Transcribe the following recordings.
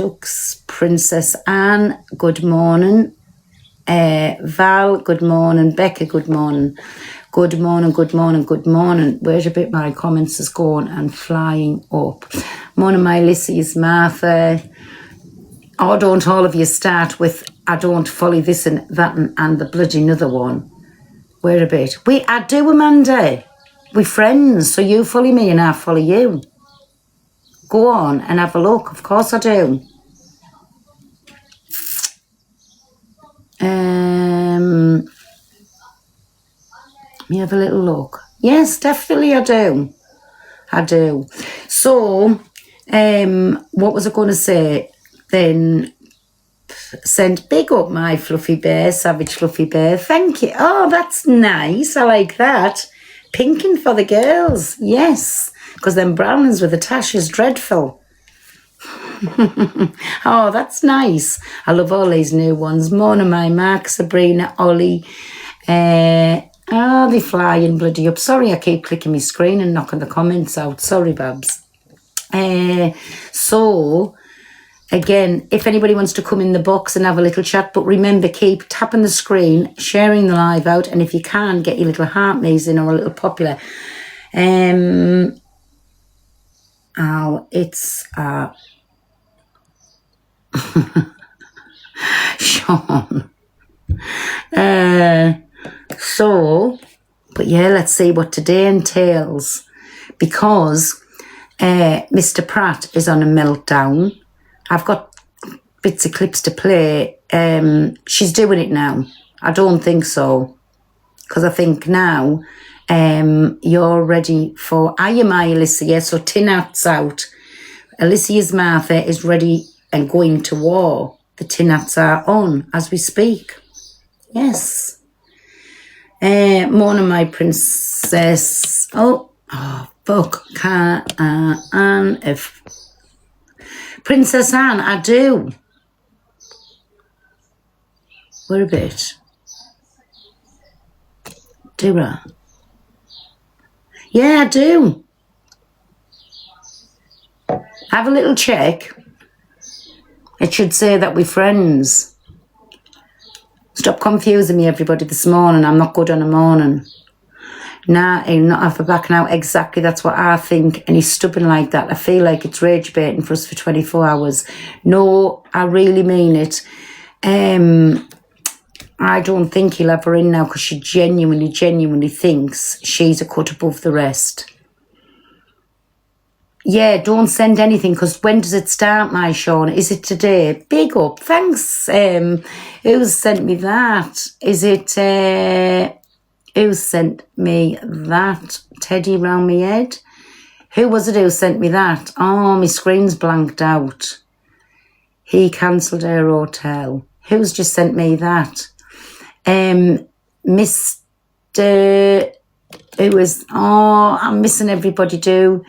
Dux, Princess Anne, good morning. Val, good morning. Becca, good morning. Good morning, good morning, good morning. Where's a bit my comments is going and flying up. Morning, my Lissies, Martha. Oh, don't all of you start with, I don't follow this and that and the bloody another one. Where a bit. I do, Amanda. We're friends, so you follow me and I follow you. Go on and have a look. Of course I do. Let me have a little look. Yes, definitely I do. I do. So, what was I going to say? Then send big up my fluffy bear, savage fluffy bear. Thank you. Oh, that's nice. I like that. Pinking for the girls. Yes, because them brownings with the tash is dreadful. Oh, that's nice. I love all these new ones. Mona, my Mark, Sabrina, Ollie. They're flying bloody up. Sorry, I keep clicking my screen and knocking the comments out. Sorry, Babs. So, again, if anybody wants to come in the box and have a little chat, but remember, keep tapping the screen, sharing the live out, and if you can, get your little heart maze in or a little popular. It's Sean. But yeah, let's see what today entails, because Mr. Pratt is on a meltdown. I've got bits of clips to play. She's doing it now. I don't think so, because I think now you're ready for, are you, my Alicia? So Tinat's out. Alicia's Martha is ready and going to war. The Tinats are on as we speak. Yes. Morning, my princess. Oh, fuck. Princess Anne, I do. Where a bit? Do I? Yeah, I do. Have a little check. It should say that we're friends. Stop confusing me, everybody, this morning. I'm not good on a morning. Nah, he'll not have her back now. Exactly, that's what I think. And he's stubborn like that. I feel like it's rage baiting for us for 24 hours. No, I really mean it. I don't think he'll have her in now because she genuinely thinks she's a cut above the rest. Yeah, don't send anything, because when does it start, my Sean? Is it today? Big up. Thanks. Who's sent me that? Is it, who sent me that? Teddy round me head? Who was it who sent me that? Oh, my screen's blanked out. He cancelled her hotel. Who's just sent me that? Mr. Who was, I'm missing everybody do.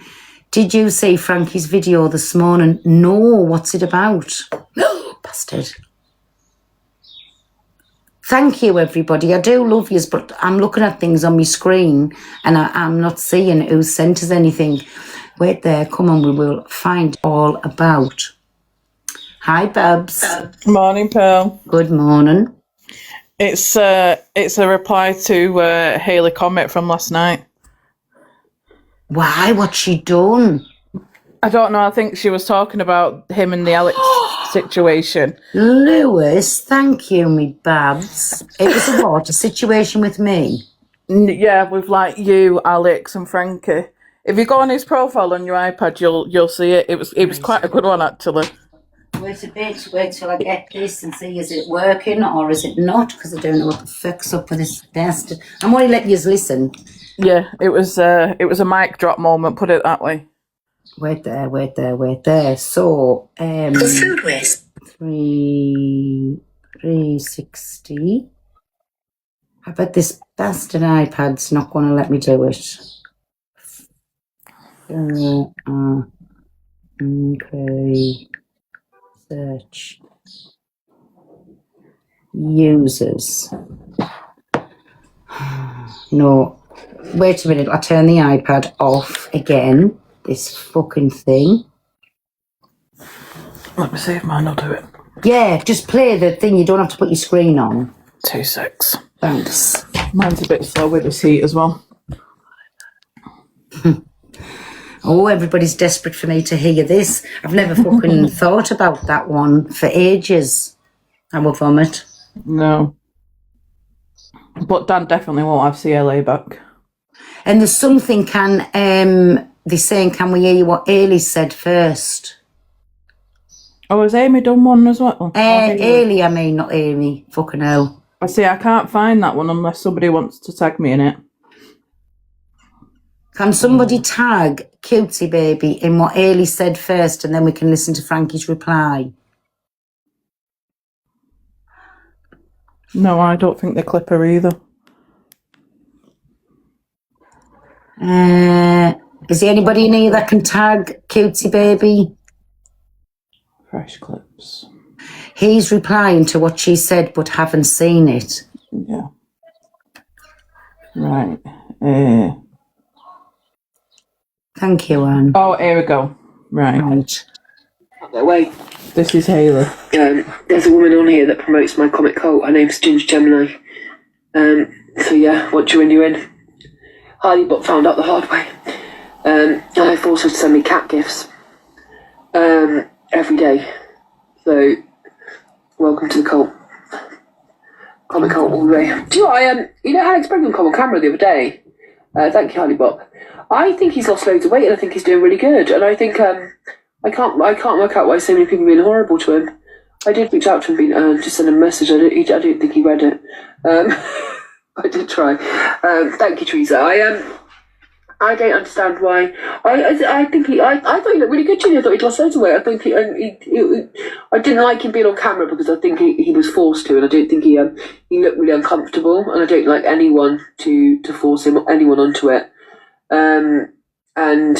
Did you see Frankie's video this morning? No, what's it about? No, bastard. Thank you, everybody. I do love yous, but I'm looking at things on my screen and I'm not seeing who sent us anything. Wait there, come on, we will find all about. Hi, Babs. Morning, Pearl. Good morning. It's a reply to Haley Comet from last night. Why? What's she done? I don't know. I think she was talking about him and the Alex situation. Lewis, thank you, me Babs. It was a situation with me? Yeah, with like you, Alex, and Frankie. If you go on his profile on your iPad, you'll see it. It was quite a good one, actually. Wait a bit. Wait till I get this and see is it working or is it not? Because I don't know what the fuck's up with this bastard. I'm only letting you listen. Yeah, it was a mic drop moment. Put it that way. Wait there. So, food waste. 360. I bet this bastard iPad's not going to let me do it. Okay. Search. Users. No. Wait a minute. I'll turn the iPad off again. This fucking thing. Let me see if mine will do it. Yeah, just play the thing. You don't have to put your screen on. 2-6. Thanks. Mine's a bit slow with this heat as well. Oh, everybody's desperate for me to hear this. I've never fucking thought about that one for ages. I will vomit. No. But Dan definitely won't have CLA back. And there's something, they're saying, can we hear you what Ailey said first? Oh, has Amy done one as well? Ailey, I mean, not Amy. Fucking hell. I see, I can't find that one unless somebody wants to tag me in it. Can somebody tag Cutesy Baby in what Ailey said first, and then we can listen to Frankie's reply? No, I don't think they clip her either. Is there anybody in here that can tag Cutesy Baby? Fresh clips. He's replying to what she said, but haven't seen it. Yeah. Right. Thank you, Anne. Oh, here we go. Right. Their way. This is Haley. There's a woman on here that promotes my comic cult. Her name's Ginger Gemini. So yeah, once you're in. Harley but found out the hard way. And I forced her to send me cat gifts. Every day. So, welcome to the cult. Comic cult all the way. Do you know Alex Brigham come on camera the other day? Thank you, Harley Bop. I think he's lost loads of weight and I think he's doing really good. And I think I can't work out why so many people are being horrible to him. I did reach out to him and just send him a message. I don't think he read it. I did try. Thank you, Teresa. I don't understand why. I think I thought he looked really good, Junior. I thought he'd lost loads of weight. I think I didn't like him being on camera because I think he was forced to, and I don't think he looked really uncomfortable, and I don't like anyone to force anyone onto it. And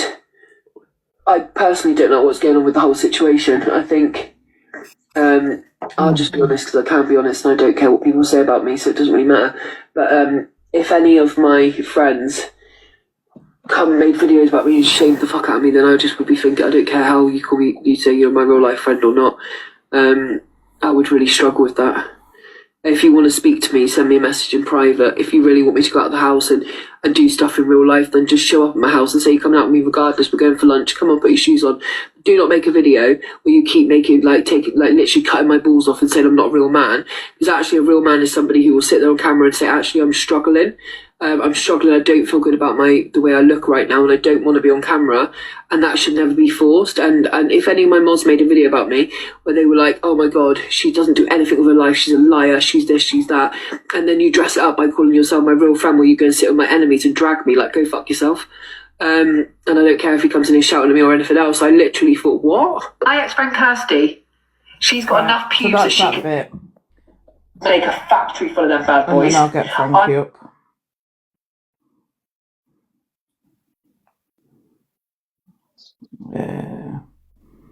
I personally don't know what's going on with the whole situation. I think I'll just be honest because I can be honest, and I don't care what people say about me, so it doesn't really matter. But if any of my friends come and made videos about me and shamed the fuck out of me, then I just would be thinking, I don't care how you call me, you say you're my real life friend or not. I would really struggle with that. If you want to speak to me, send me a message in private. If you really want me to go out of the house and do stuff in real life, then just show up at my house and say you're coming out with me regardless. We're going for lunch. Come on, put your shoes on. Do not make a video where you keep making, literally cutting my balls off and saying I'm not a real man. Because actually a real man is somebody who will sit there on camera and say, actually, I'm struggling. I don't feel good about the way I look right now, and I don't want to be on camera, and that should never be forced. And if any of my mods made a video about me where they were like, oh my god, she doesn't do anything with her life, she's a liar, she's this, she's that, and then you dress it up by calling yourself my real friend, where you go and sit with my enemies and drag me, like, go fuck yourself. And I don't care if he comes in and shouting at me or anything else. I literally thought, what? My ex-friend Kirsty, she's got enough pubes that she can make a factory full of them bad boys. And then I'll get Frankie up.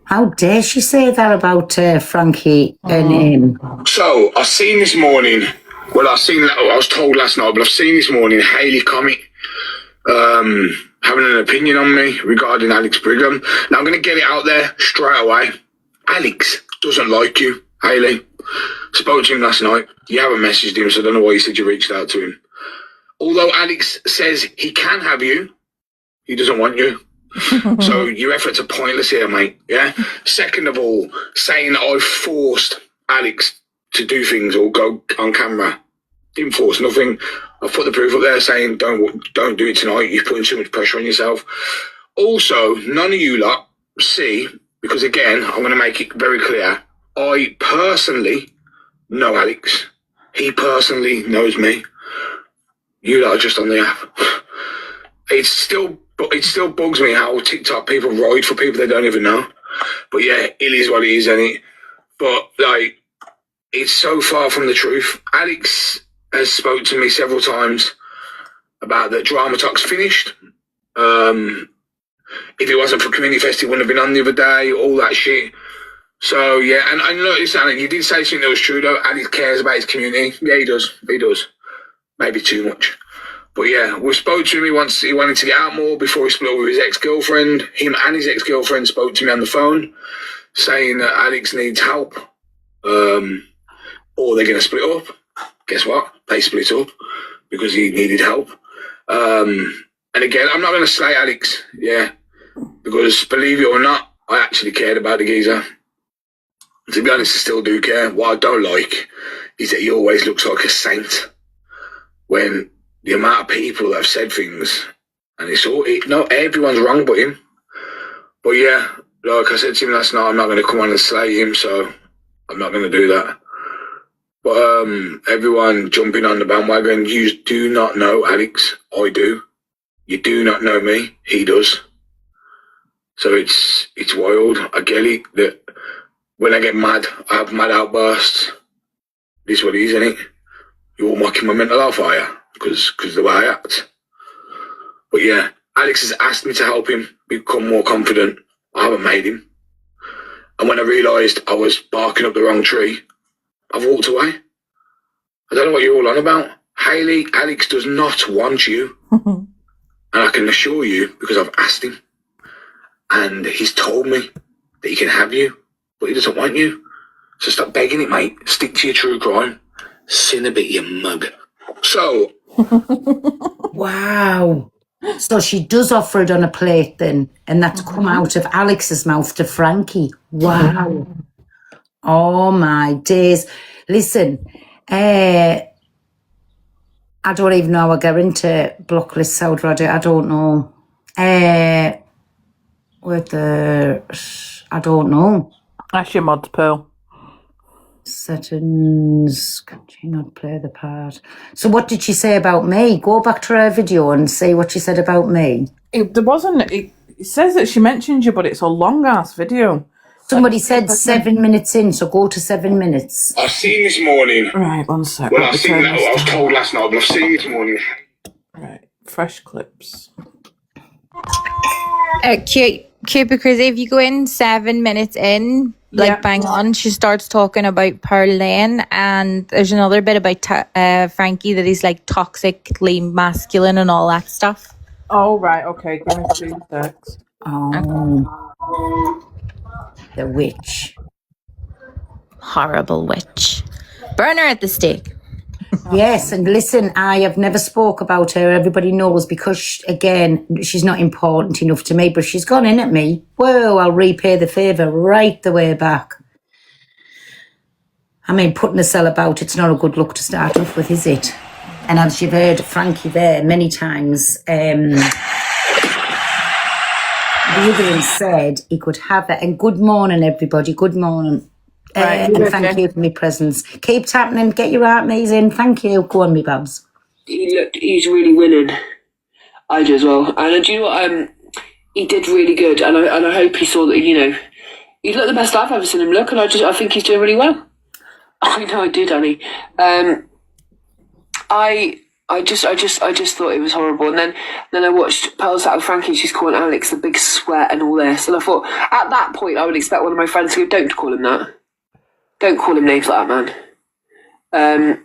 How dare she say that about Frankie and him? So, I've seen this morning, I was told last night, but I've seen this morning Haley Comic having an opinion on me regarding Alex Brigham. Now, I'm going to get it out there straight away. Alex doesn't like you, Haley. Spoke to him last night. You haven't messaged him, so I don't know why you said you reached out to him. Although Alex says he can have you, he doesn't want you. So your efforts are pointless here, mate. Yeah. Second of all, saying that I forced Alex to do things or go on camera, didn't force nothing. I've put the proof up there saying don't do it tonight. You're putting too much pressure on yourself. Also, none of you lot see, because again, I'm going to make it very clear. I personally know Alex. He personally knows me. You lot are just on the app. It still bugs me how TikTok people ride for people they don't even know. But yeah, it is what it is, isn't it? But like, it's so far from the truth. Alex has spoke to me several times about that Drama Talk's finished. If it wasn't for Community Fest, it wouldn't have been on the other day, all that shit. So yeah, and notice, Alex, you did say something that was true though. Alex cares about his community. Yeah, he does. He does. Maybe too much. But yeah, we spoke to him. He wanted to get out more before he split up with his ex-girlfriend. Him and his ex-girlfriend spoke to me on the phone, saying that Alex needs help, or they're going to split up. Guess what? They split up because he needed help. And again, I'm not going to slay Alex, because believe it or not, I actually cared about the geezer. To be honest, I still do care. What I don't like is that he always looks like a saint when the amount of people that have said things, and not everyone's wrong but him. But yeah, like I said to him last night, I'm not going to come on and slay him, so I'm not going to do that. But everyone jumping on the bandwagon, you do not know Alex. I do. You do not know me. He does. So it's wild. I get it that when I get mad, I have mad outbursts. This is what it is, isn't it? You're all mocking my mental health, are you? Because the way I act. But yeah, Alex has asked me to help him become more confident. I haven't made him. And when I realised I was barking up the wrong tree, I've walked away. I don't know what you're all on about. Hayley, Alex does not want you. And I can assure you, because I've asked him. And he's told me that he can have you, but he doesn't want you. So stop begging it, mate. Stick to your true crime. Sin a bit, you mug. So. Wow. So she does offer it on a plate then, and that's come out of Alex's mouth to Frankie. Wow. Oh my days. Listen, I don't even know how I get into blocklist South Roddy. I don't know. I don't know. That's your mods, Pearl. Settings, can she not play the part? So what did she say about me? Go back to her video and see what she said about me. It says that she mentioned you, but it's a long-ass video. Somebody said 7 minutes in, so go to 7 minutes. I've seen this morning. Right, one sec. Well, I was told last night, but I've seen this morning. Right, fresh clips. Cute, because if you go in 7 minutes in, bang on, she starts talking about Pearl Lane, and there's another bit about Frankie that he's like toxically masculine and all that stuff. Oh, right, okay, give me 2 secs. Oh, the witch. Horrible witch. Burn her at the stake. Yes, and listen, I have never spoke about her. Everybody knows because, again, she's not important enough to me, but she's gone in at me. Whoa, I'll repay the favour right the way back. I mean, putting a cell about, it's not a good look to start off with, is it? And as you've heard Frankie there many times, the other one said he could have it. And good morning, everybody. Good morning. Right, and thank you for my presence. Keep tapping and get your art maze in. Thank you. Go on, me babs. He's really winning. I do as well. And do you know what? He did really good, and I hope he saw that. He looked the best I've ever seen him look, and I think he's doing really well. I know I do, Danny. I just thought it was horrible, and then I watched Pearl's out with Frankie. She's calling Alex the big sweat and all this, and I thought at that point I would expect one of my friends to go, "Don't call him that. Don't call him names like that, man."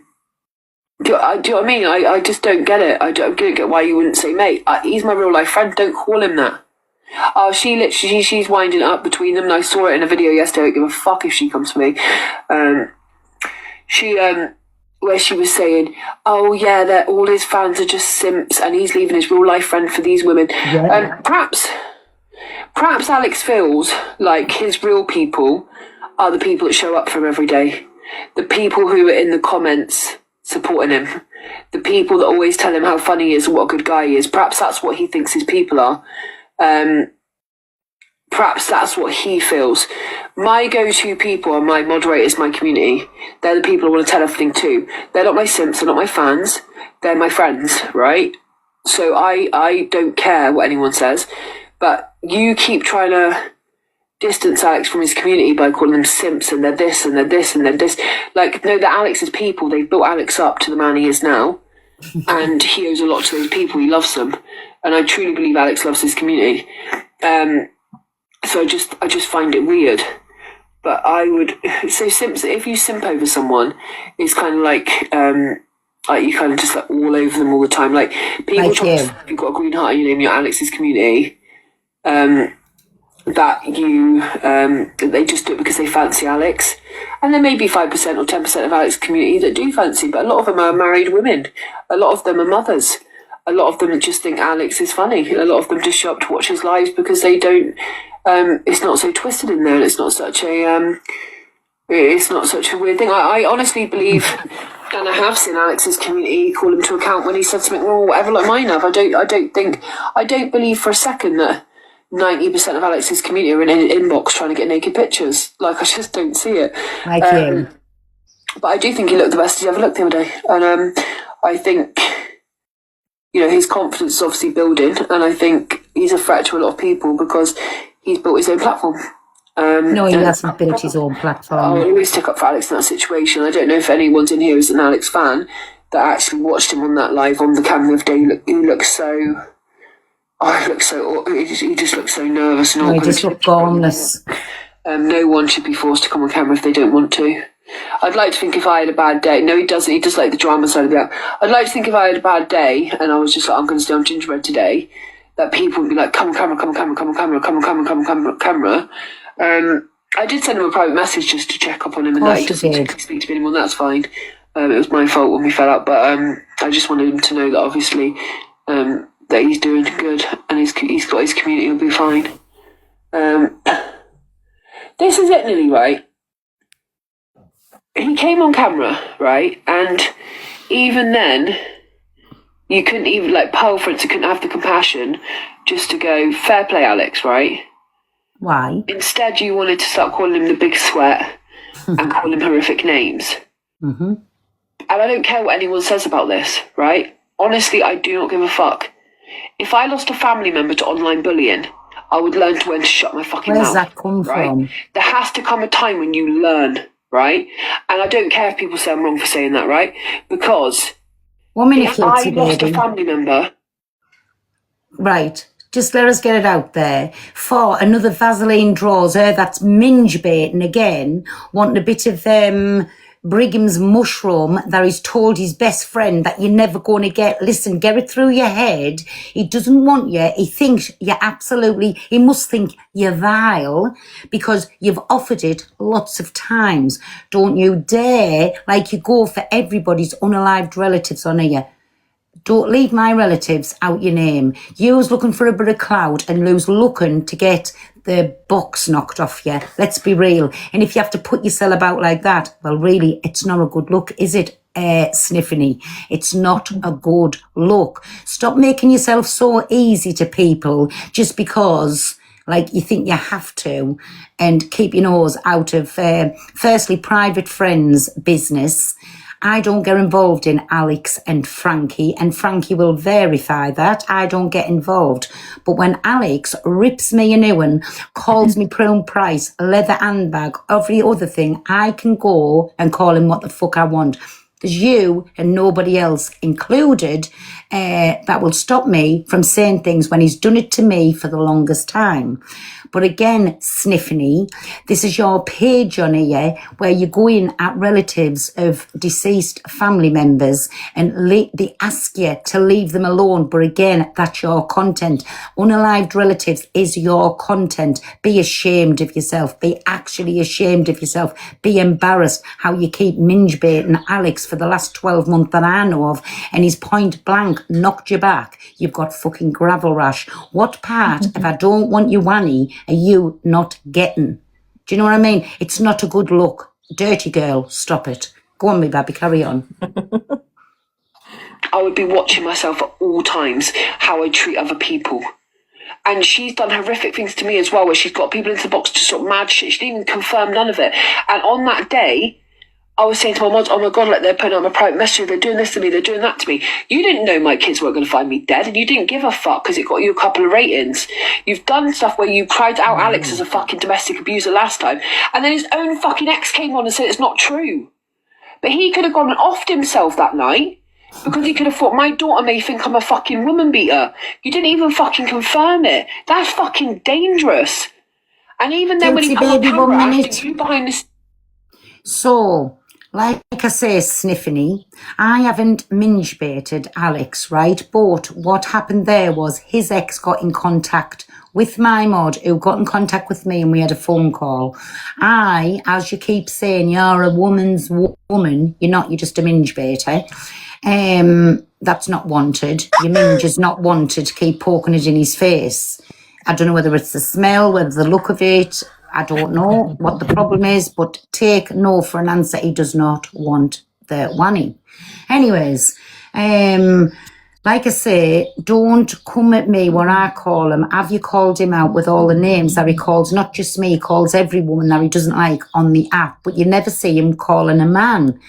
Do you know what I mean? I just don't get it. I don't get why you wouldn't say, "Mate, he's my real life friend. Don't call him that." Oh, she's winding up between them, and I saw it in a video yesterday. I don't give a fuck if she comes to me. Where she was saying, "Oh yeah, that all his fans are just simps, and he's leaving his real life friend for these women." Yeah. Perhaps Alex feels like his real people are the people that show up for him every day, the people who are in the comments supporting him, the people that always tell him how funny he is and what a good guy he is. Perhaps that's what he thinks his people are. Perhaps that's what he feels. My go-to people are my moderators, my community. They're the people I want to tell everything to. They're not my simps, they're not my fans. They're my friends, right? So I don't care what anyone says. But you keep trying to distance Alex from his community by calling them simps and they're this and they're this and they're this. Like, no, they're Alex's people. They've built Alex up to the man he is now. And he owes a lot to those people. He loves them. And I truly believe Alex loves his community. So I just find it weird. But simps, if you simp over someone, it's kind of like you kind of just like all over them all the time. Like people try to, if you've got a green heart in your name, you're Alex's community. that they just do it because they fancy Alex. And there may be 5% or 10% of Alex's community that do fancy, but a lot of them are married women. A lot of them are mothers. A lot of them just think Alex is funny. A lot of them just show up to watch his lives because they don't, it's not so twisted in there, and it's not such a weird thing. I honestly believe, and I have seen Alex's community call him to account when he said something wrong or whatever, like mine have. I don't believe for a second that 90% of Alex's community are in an inbox trying to get naked pictures. Like, I just don't see it. Like you. But I do think he looked the best he ever looked the other day. And I think, his confidence is obviously building, and I think he's a threat to a lot of people because he's built his own platform. No, he hasn't built his own platform. I'll always stick up for Alex in that situation. I don't know if anyone's in here is an Alex fan that actually watched him on that live on the camera of day. He looks so... he just looks so nervous and awkward. He just looked harmless. No one should be forced to come on camera if they don't want to. I'd like to think if I had a bad day... No, he doesn't. He does like the drama side of that. I'd like to think if I had a bad day and I was just like, I'm going to stay on gingerbread today, that people would be like, come on camera, come on camera, come on camera, come on camera, come on camera. I did send him a private message just to check up on him, and that he doesn't speak to me anymore. That's fine. It was my fault when we fell out, but I just wanted him to know that obviously that he's doing good and he's got his community will be fine. This is it, Lily, right? He came on camera, right, and even then, you couldn't even, like, Pearl, for instance, couldn't have the compassion just to go, fair play, Alex, right? Why? Instead, you wanted to start calling him the Big Sweat and call him horrific names. Mm-hmm. And I don't care what anyone says about this, right? Honestly, I do not give a fuck. If I lost a family member to online bullying, I would learn when to shut my fucking mouth. Where's that come from? There has to come a time when you learn, right? And I don't care if people say I'm wrong for saying that, right? Because if I lost a family member... Right. Just let us get it out there. For another Vaseline draws her, that's minge baiting again, wanting a bit of Brigham's mushroom that he's told his best friend that you're never going to get. Listen, get it through your head. He doesn't want you. He thinks you're he must think you're vile because you've offered it lots of times. Don't you dare, like you go for everybody's unalived relatives on here. Don't leave my relatives out your name. You was looking for a bit of clout and Lou's looking to get the box knocked off you. Let's be real. And if you have to put yourself about like that, well, really, it's not a good look, is it, Sniffany? It's not a good look. Stop making yourself so easy to people just because... like you think you have to, and keep your nose out of, firstly, private friends' business. I don't get involved in Alex and Frankie will verify that. I don't get involved. But when Alex rips me a new one, calls me prune price, leather handbag, every other thing, I can go and call him what the fuck I want. There's you and nobody else included that will stop me from saying things when he's done it to me for the longest time. But again, Sniffany, this is your page on here where you go in at relatives of deceased family members and they ask you to leave them alone. But again, that's your content. Unalived relatives is your content. Be ashamed of yourself. Be actually ashamed of yourself. Be embarrassed how you keep minge baiting Alex for the last 12 months that I know of, and he's point blank knocked you back. You've got fucking gravel rash. What part of I don't want you Wanny are you not getting? Do you know what I mean? It's not a good look. Dirty girl, stop it. Go on, me baby, carry on. I would be watching myself at all times how I treat other people. And she's done horrific things to me as well, where she's got people into the box to sort of mad shit. She didn't even confirm none of it. And on that day, I was saying to my mum, oh my God, like they're putting out my private message, they're doing this to me, they're doing that to me. You didn't know my kids weren't going to find me dead, and you didn't give a fuck because it got you a couple of ratings. You've done stuff where you cried out Alex as a fucking domestic abuser last time, and then his own fucking ex came on and said it's not true. But he could have gone and offed himself that night because he could have thought, my daughter may think I'm a fucking woman beater. You didn't even fucking confirm it. That's fucking dangerous. And even then when he put on camera after you behind this... So... like I say, Sniffany, I haven't minge baited Alex, right? But what happened there was his ex got in contact with my mod who got in contact with me and we had a phone call. As you keep saying, you're a woman's woman. You're not, you're just a minge baiter. That's not wanted. Your minge is not wanted. Keep poking it in his face. I don't know whether it's the smell, whether the look of it. I don't know what the problem is, but take no for an answer. He does not want the wanny. Anyways, like I say, don't come at me when I call him. Have you called him out with all the names that he calls? Not just me, he calls every woman that he doesn't like on the app, but you never see him calling a man.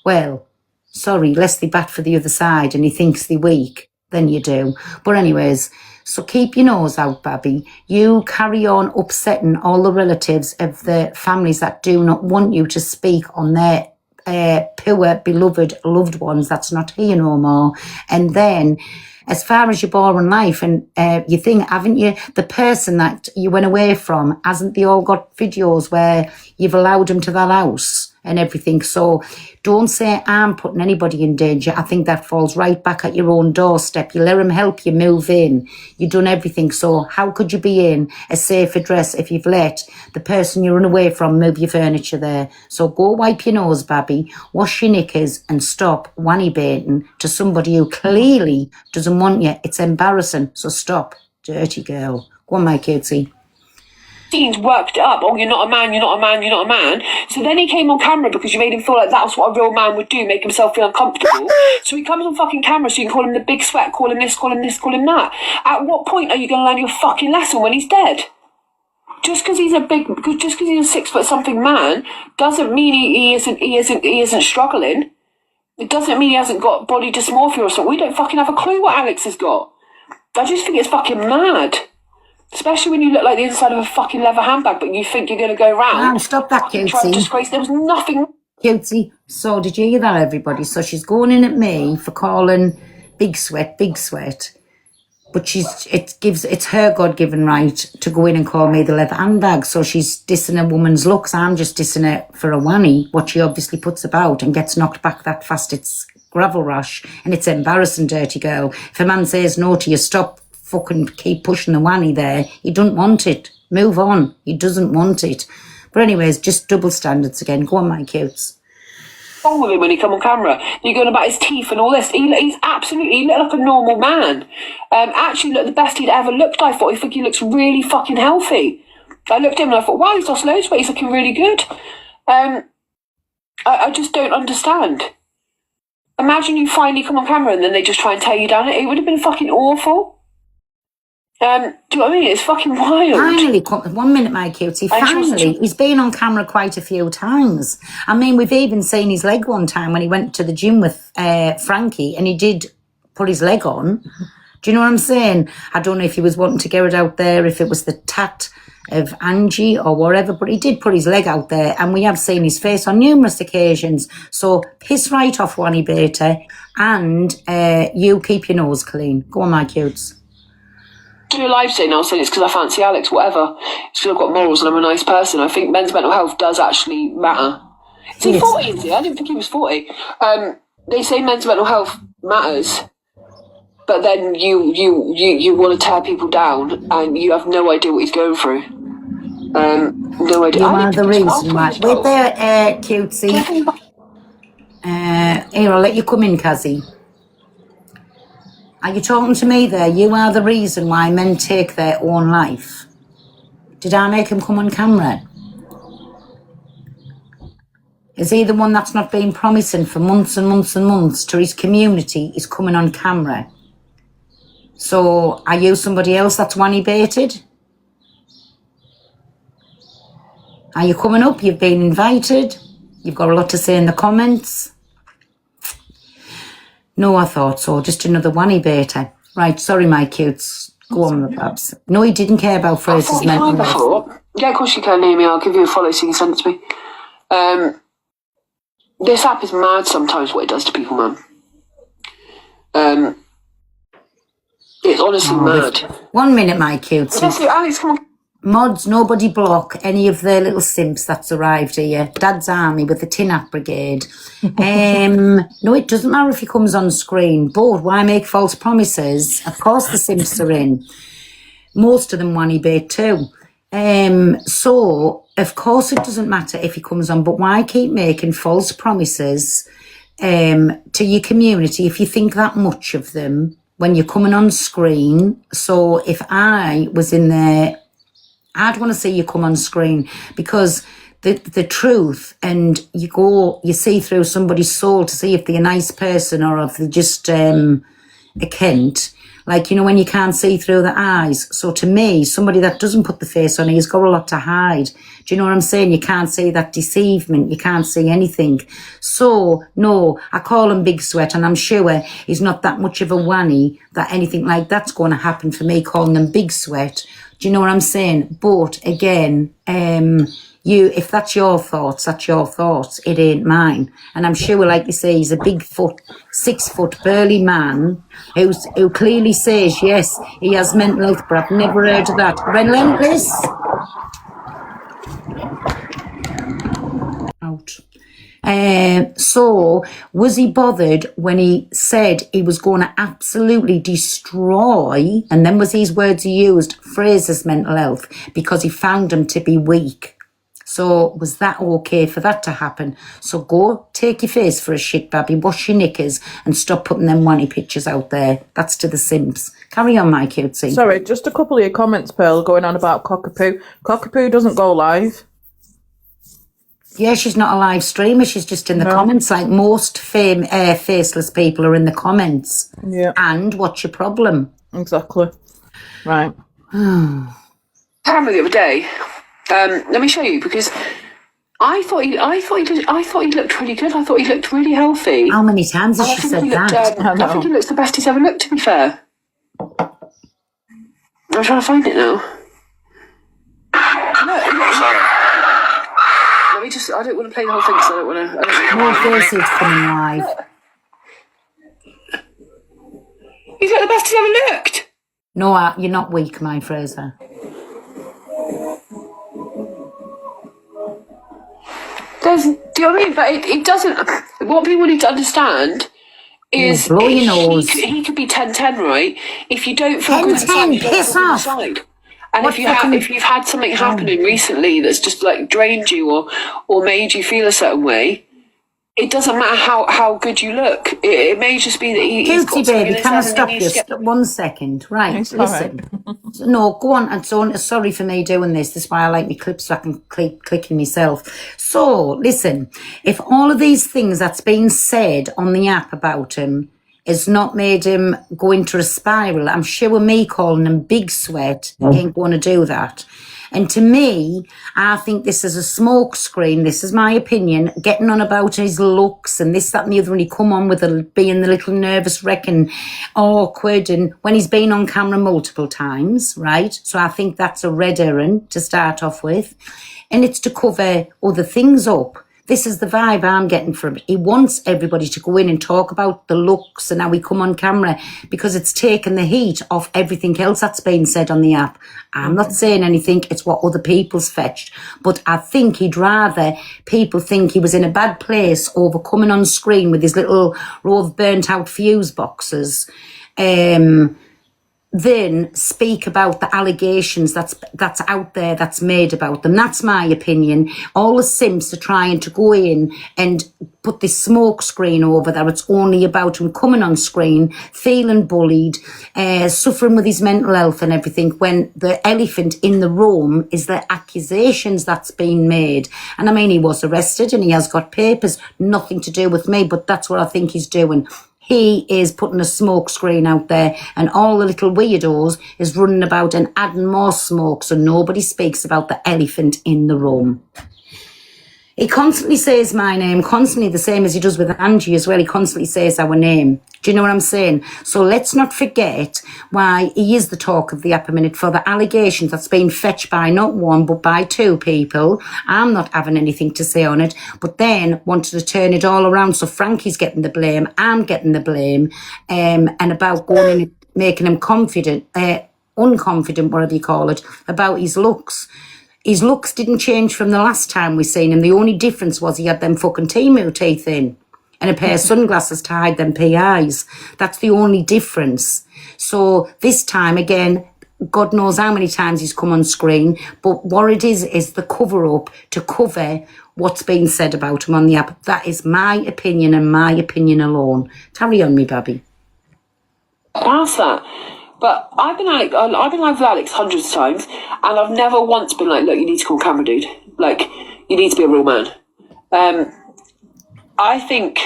Well, sorry, lest they bat for the other side and he thinks they're weak, then you do. But anyways, so keep your nose out, Babby. You carry on upsetting all the relatives of the families that do not want you to speak on their poor, beloved, loved ones that's not here no more. And then, as far as your boring life, and you think, haven't you, the person that you went away from, hasn't they all got videos where you've allowed them to that house and everything? So don't say I'm putting anybody in danger. I think that falls right back at your own doorstep. You let them help you move in. You've done everything. So how could you be in a safe address if you've let the person you run away from move your furniture there? So go wipe your nose, Babby, wash your knickers and stop wanny baiting to somebody who clearly doesn't want you. It's embarrassing. So stop, dirty girl. Go on, my cutesy. Scenes worked it up. Oh, you're not a man, you're not a man, you're not a man. So then he came on camera because you made him feel like that's what a real man would do, make himself feel uncomfortable. So he comes on fucking camera so you can call him the big sweat, call him this, call him this, call him that. At what point are you going to learn your fucking lesson when he's dead? Just because he's a 6 foot something man doesn't mean he isn't struggling. It doesn't mean he hasn't got body dysmorphia or something. We don't fucking have a clue what Alex has got. I just think it's fucking mad. Especially when you look like the inside of a fucking leather handbag, but you think you're going to go round. Stop that, cutesy. Disgrace. There was nothing. Cutesy. So did you hear that, everybody? So she's going in at me for calling big sweat. But it's her God-given right to go in and call me the leather handbag. So she's dissing a woman's looks. I'm just dissing her for a wanny, what she obviously puts about and gets knocked back that fast. It's gravel rush and it's embarrassing, dirty girl. If a man says no to you, stop fucking keep pushing the wanny there. He doesn't want it. Move on. He doesn't want it. But anyways, just double standards again. Go on, my cutes. Wrong with him when he come on camera. You're going about his teeth and all this. He looked like a normal man. Actually looked the best he'd ever looked, I thought. I think he looks really fucking healthy. I looked at him and I thought, wow, he's lost loads of weight. He's looking really good. I just don't understand. Imagine you finally come on camera and then they just try and tear you down. It would have been fucking awful. Do you know what I mean? It's fucking wild. Finally, 1 minute, my cutie. Finally, he's been on camera quite a few times. I mean, we've even seen his leg one time when he went to the gym with Frankie and he did put his leg on. Do you know what I'm saying? I don't know if he was wanting to get it out there, if it was the tat of Angie or whatever, but he did put his leg out there and we have seen his face on numerous occasions. So piss right off, Wanny Beta, and you keep your nose clean. Go on, my cutes. Do a live saying now saying it's because I fancy Alex, whatever. It's because I've got morals and I'm a nice person. I think men's mental health does actually matter. Is he 40, is he? I didn't think he was 40. They say men's mental health matters, but then you want to tear people down and you have no idea what he's going through. No idea. You are the reason why. Wait there, cutesy. Here, I'll let you come in, Kazzy. Are you talking to me there? You are the reason why men take their own life. Did I make him come on camera? Is he the one that's not been promising for months and months and months to his community is coming on camera? So are you somebody else that's wanny baited? Are you coming up? You've been invited. You've got a lot to say in the comments. No, I thought so. Just another wanny beta. Right, sorry, my cutes. Go on, the babs. No, he didn't care about Fraser's mental health. Yeah, of course you can, Amy. I'll give you a follow so you can send it to me. This app is mad sometimes what it does to people, man. It's honestly mad. 1 minute, my cutes. Alex, come on. Mods, nobody block any of the little simps that's arrived here. Dad's army with the Tin Hat Brigade. No, it doesn't matter if he comes on screen, but why make false promises? Of course the simps are in. most of them wanny bait too. So of course it doesn't matter if he comes on, but why keep making false promises to your community if you think that much of them when you're coming on screen? So if I was in there, I'd want to see you come on screen, because the truth, and you see through somebody's soul to see if they're a nice person or if they're just a Kent. Like, when you can't see through the eyes. So to me, somebody that doesn't put the face on, he's got a lot to hide. Do you know what I'm saying? You can't see that deceivement. You can't see anything. So, no, I call him Big Sweat, and I'm sure he's not that much of a wanny that anything like that's going to happen for me calling him Big Sweat. Do you know what I'm saying? But again, if that's your thoughts, that's your thoughts. It ain't mine. And I'm sure, like you say, he's a 6 foot burly man who clearly says, yes, he has mental health, but I've never heard of that. Relentless. Out. So was he bothered when he said he was going to absolutely destroy, and then was his words he used, Fraser's mental health, because he found him to be weak? So was that okay for that to happen? So go take your face for a shit, babby, wash your knickers and stop putting them wanny pictures out there. That's to the simps. Carry on, my cutesy. Sorry, just a couple of your comments, Pearl, going on about Cockapoo. Cockapoo doesn't go live. Yeah, she's not a live streamer. She's just in the comments, like most faceless people are in the comments. Yeah. And what's your problem? Exactly. Right. Camera the other day. Let me show you, because I thought he looked really good. I thought he looked really healthy. How many times has she said that? I think he looks the best he's ever looked, to be fair. I'm trying to find it now. Let me just, I don't want to play the whole thing, because I don't want to... More faces coming live. He's got the best he's ever looked. No, you're not weak, my Fraser. Do you know what I mean? But it doesn't... What people need to understand is blow your nose. He could be 10-10, right? If you don't feel good inside, you don't piss feel good off. inside. And if you've had something happening recently that's just like drained you or made you feel a certain way, it doesn't matter how good you look. It may just be that he's got Guilty, baby, can I stop you? 1 second. Right, listen. No, go on. And so, sorry for me doing this. This is why I like my clips, so I can clicking myself. So, listen, if all of these things that's been said on the app about him has not made him go into a spiral, I'm sure me calling him Big Sweat ain't going to do that. And to me, I think this is a smoke screen. This is my opinion. Getting on about his looks and this, that and the other, and he come on with being the little nervous wreck and awkward, and when he's been on camera multiple times, right? So I think that's a red herring to start off with. And it's to cover other things up. This is the vibe I'm getting from it. He wants everybody to go in and talk about the looks and how we come on camera, because it's taken the heat off everything else that's been said on the app. I'm not saying anything. It's what other people's fetched. But I think he'd rather people think he was in a bad place over coming on screen with his little row of burnt out fuse boxes, then speak about the allegations that's out there that's made about them. That's my opinion. All the simps are trying to go in and put this smoke screen over that it's only about him coming on screen, feeling bullied, suffering with his mental health and everything, when the elephant in the room is the accusations that's been made. And I mean, he was arrested and he has got papers, nothing to do with me, but that's what I think he's doing. He is putting a smoke screen out there, and all the little weirdos is running about and adding more smoke, so nobody speaks about the elephant in the room. He constantly says my name, constantly, the same as he does with Angie as well. He constantly says our name. Do you know what I'm saying? So let's not forget why he is the talk of the app a minute, for the allegations that's been fetched by not one but by two people. I'm not having anything to say on it, but then wanted to turn it all around. So Frankie's getting the blame, I'm getting the blame, and about going in, making him unconfident, whatever you call it, about his looks. His looks didn't change from the last time we seen him. The only difference was he had them fucking Temu teeth in and a pair of sunglasses to hide them PIs. That's the only difference. So this time, again, God knows how many times he's come on screen, but what it is the cover-up to cover what's being said about him on the app. That is my opinion and my opinion alone. Carry on, me babby. That's that. But I've been live with Alex hundreds of times, and I've never once been like, look, you need to call camera, dude. Like, you need to be a real man. I think,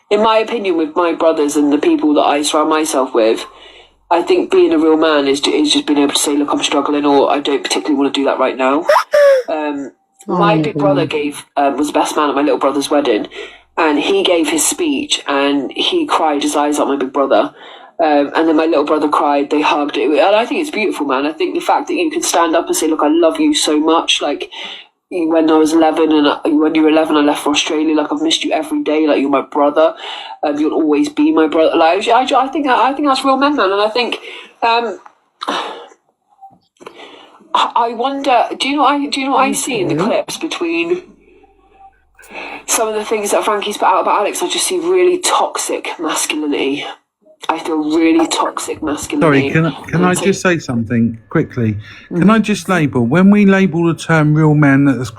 in my opinion, with my brothers and the people that I surround myself with, I think being a real man is just being able to say, look, I'm struggling, or I don't particularly want to do that right now. My big brother was the best man at my little brother's wedding, and he gave his speech, and he cried his eyes out, my big brother. And then my little brother cried, they hugged it. And I think it's beautiful, man. I think the fact that you can stand up and say, look, I love you so much. Like, when I was 11 and when you were 11, I left for Australia. Like, I've missed you every day. Like, you're my brother. You'll always be my brother. Like, I think that's real men, man. And I think, I wonder, do you know what I see in the clips between some of the things that Frankie's put out about Alex? I just see really toxic masculinity. I feel really toxic masculinity. Sorry, can I just say something quickly? Can I just label, when we label the term real men that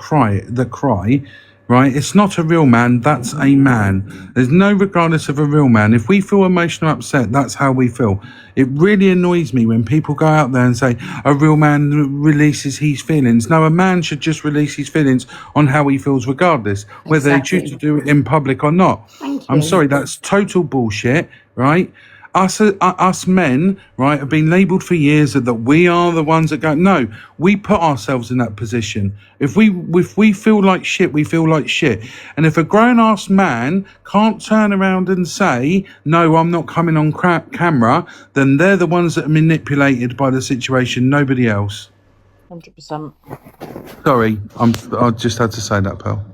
cry, right? It's not a real man, that's a man. There's no regardless of a real man. If we feel emotional upset, that's how we feel. It really annoys me when people go out there and say a real man releases his feelings. No, a man should just release his feelings on how he feels regardless, whether they choose to do it in public or not. I'm sorry, that's total bullshit, right? Us men, right, have been labelled for years that we are the ones that go. No, we put ourselves in that position. If we feel like shit, we feel like shit. And if a grown-ass man can't turn around and say, no, I'm not coming on camera, then they're the ones that are manipulated by the situation, nobody else. 100%. Sorry, I just had to say that, pal.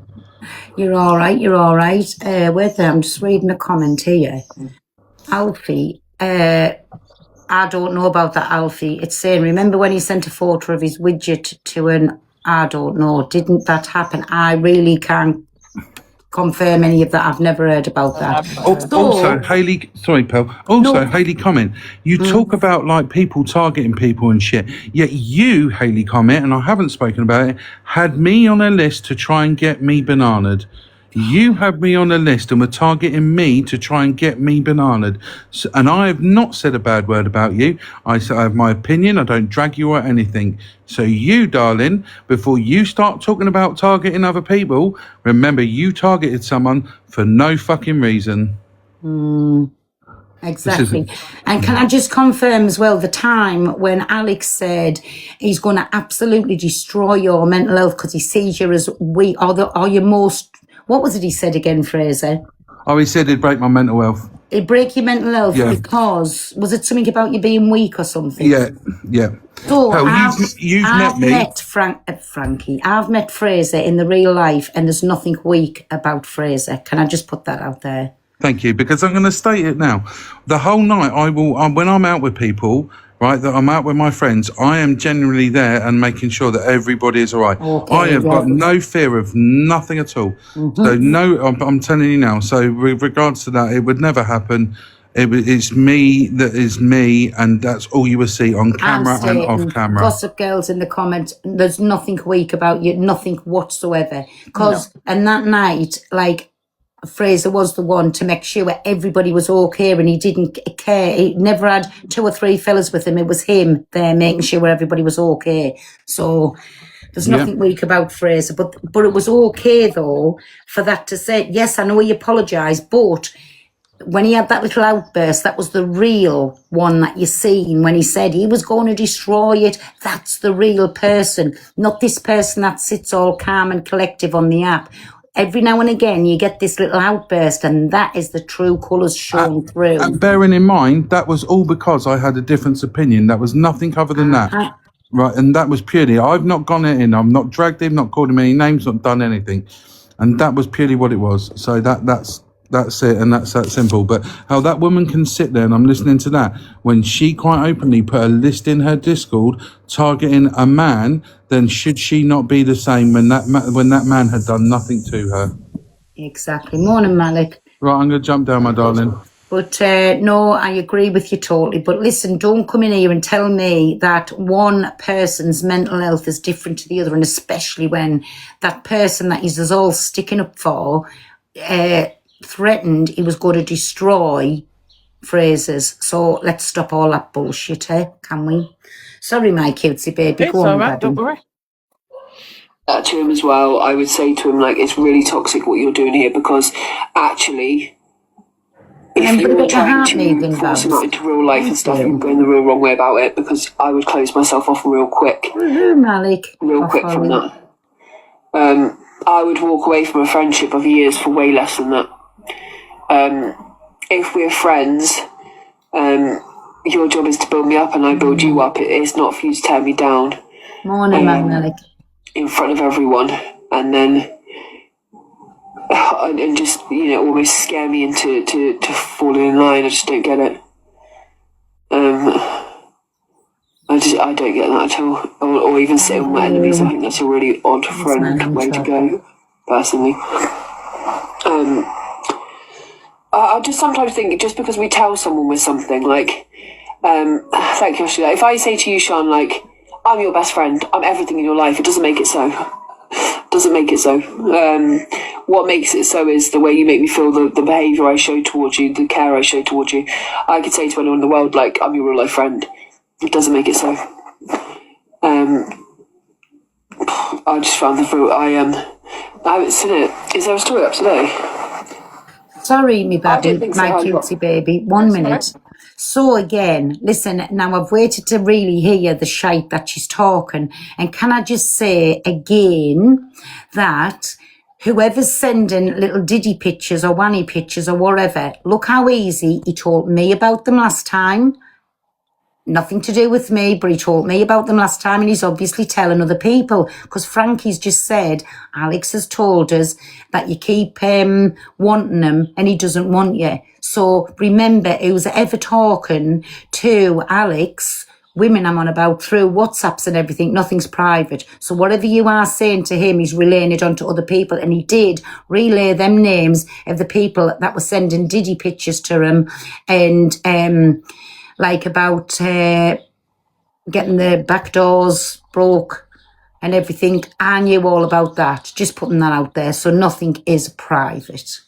You're all right. Wait there, I'm just reading a comment here. Alfie, I don't know about that, Alfie. It's saying, remember when he sent a photo of his widget to an, I don't know, didn't that happen? I really can't confirm any of that. I've never heard about that. Also, Hayley, sorry, pal. Hayley comment. You talk about like people targeting people and shit. Yet you, Hayley comment, and I haven't spoken about it, had me on a list to try and get me bananaed. You have me on a list and were targeting me to try and get me bananaed. So, and I have not said a bad word about you. I have my opinion. I don't drag you or anything. So you, darling, before you start talking about targeting other people, remember you targeted someone for no fucking reason. Exactly. And can I just confirm as well the time when Alex said he's going to absolutely destroy your mental health because he sees you as weak, or your most... What was it he said again, Fraser? Oh, he said he'd break my mental health. He'd break your mental health because... Was it something about you being weak or something? Yeah. So, you've met me. Frankie. I've met Fraser in the real life and there's nothing weak about Fraser. Can I just put that out there? Thank you, because I'm going to state it now. The whole night, when I'm out with people... right, that I'm out with my friends, I am generally there and making sure that everybody is all right. Okay, I have got no fear of nothing at all. So no, I'm telling you now. So with regards to that, it would never happen. It's me that is me, and that's all you will see on camera and off camera. Gossip girls in the comments, there's nothing weak about you, nothing whatsoever. And that night, like, Fraser was the one to make sure everybody was okay and he didn't care. He never had 2 or 3 fellas with him. It was him there making sure everybody was okay. So there's nothing weak about Fraser. But it was okay, though, for that to say, yes, I know he apologised, but when he had that little outburst, that was the real one that you seen when he said he was going to destroy it. That's the real person, not this person that sits all calm and collective on the app. Every now and again, you get this little outburst, and that is the true colours shown through. And bearing in mind, that was all because I had a different opinion. That was nothing other than that. Right, and that was purely, I've not gone in, I've not dragged him, not called him any names, not done anything. And that was purely what it was. So that's it, and that's that simple. But how that woman can sit there, and I'm listening to that, when she quite openly put a list in her Discord targeting a man, then should she not be the same when that man had done nothing to her? Exactly. Morning, Malik. Right, I'm going to jump down, my darling. But no, I agree with you totally. But listen, don't come in here and tell me that one person's mental health is different to the other, and especially when that person that is all sticking up for threatened he was going to destroy Fraser's. So let's stop all that bullshit, can we? Sorry, my cutesy baby. It's Go all on, right, don't Daddy. worry. To him as well, I would say to him, like, it's really toxic what you're doing here, because actually, if I'm you gonna were get your trying heart to moving, force him Babs. out into real life and stuff, you. you're going the real wrong way about it, because I would close myself off real quick. Woohoo, Malik. Real quick from that. I would walk away from a friendship of years for way less than that. If we're friends, your job is to build me up and I build you up. It's not for you to tear me down. Morning, Malik. In front of everyone, and then and just, you know, almost scare me into to falling in line. I just don't get it. I don't get that at all. Or even sitting with my enemies. I think that's a really odd friend way to go, personally. I just sometimes think, just because we tell someone with something, like, thank you, Sheila. If I say to you, Sean, like, I'm your best friend, I'm everything in your life, it doesn't make it so. Doesn't make it so. What makes it so is the way you make me feel, the behaviour I show towards you, the care I show towards you. I could say to anyone in the world, like, I'm your real life friend. It doesn't make it so. I just found the fruit. I haven't seen it. Is there a story up today? Sorry, me baby, think so, my I've got- cutesy baby. 1 minute. So again, listen, now I've waited to really hear the shite that she's talking. And can I just say again that whoever's sending little diddy pictures or wanny pictures or whatever, look how easy he told me about them last time. Nothing to do with me, but he told me about them last time, and he's obviously telling other people, because Frankie's just said Alex has told us that you keep wanting him and he doesn't want you. So remember, who's ever talking to Alex, women I'm on about, through WhatsApps and everything, nothing's private. So whatever you are saying to him, he's relaying it on to other people, and he did relay them names of the people that were sending diddy pictures to him, and like about getting the back doors broke and everything. I knew all about that. Just putting that out there. So nothing is private.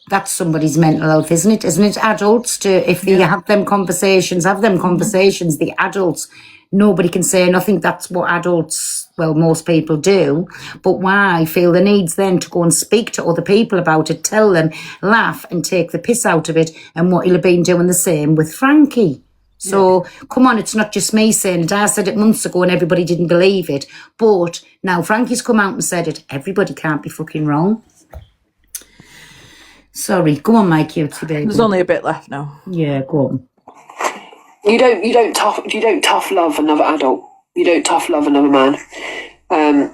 That's somebody's mental health, isn't it? Isn't it adults to, if they have them conversations, the adults. Nobody can say nothing. That's what adults, well, most people do. But why feel the needs then to go and speak to other people about it, tell them, laugh and take the piss out of it, and what he'll have been doing the same with Frankie. So, come on, it's not just me saying it. I said it months ago and everybody didn't believe it. But now Frankie's come out and said it. Everybody can't be fucking wrong. Sorry, go on, my cutie baby. There's only a bit left now. Yeah, go on. You don't tough love another adult. You don't tough love another man. I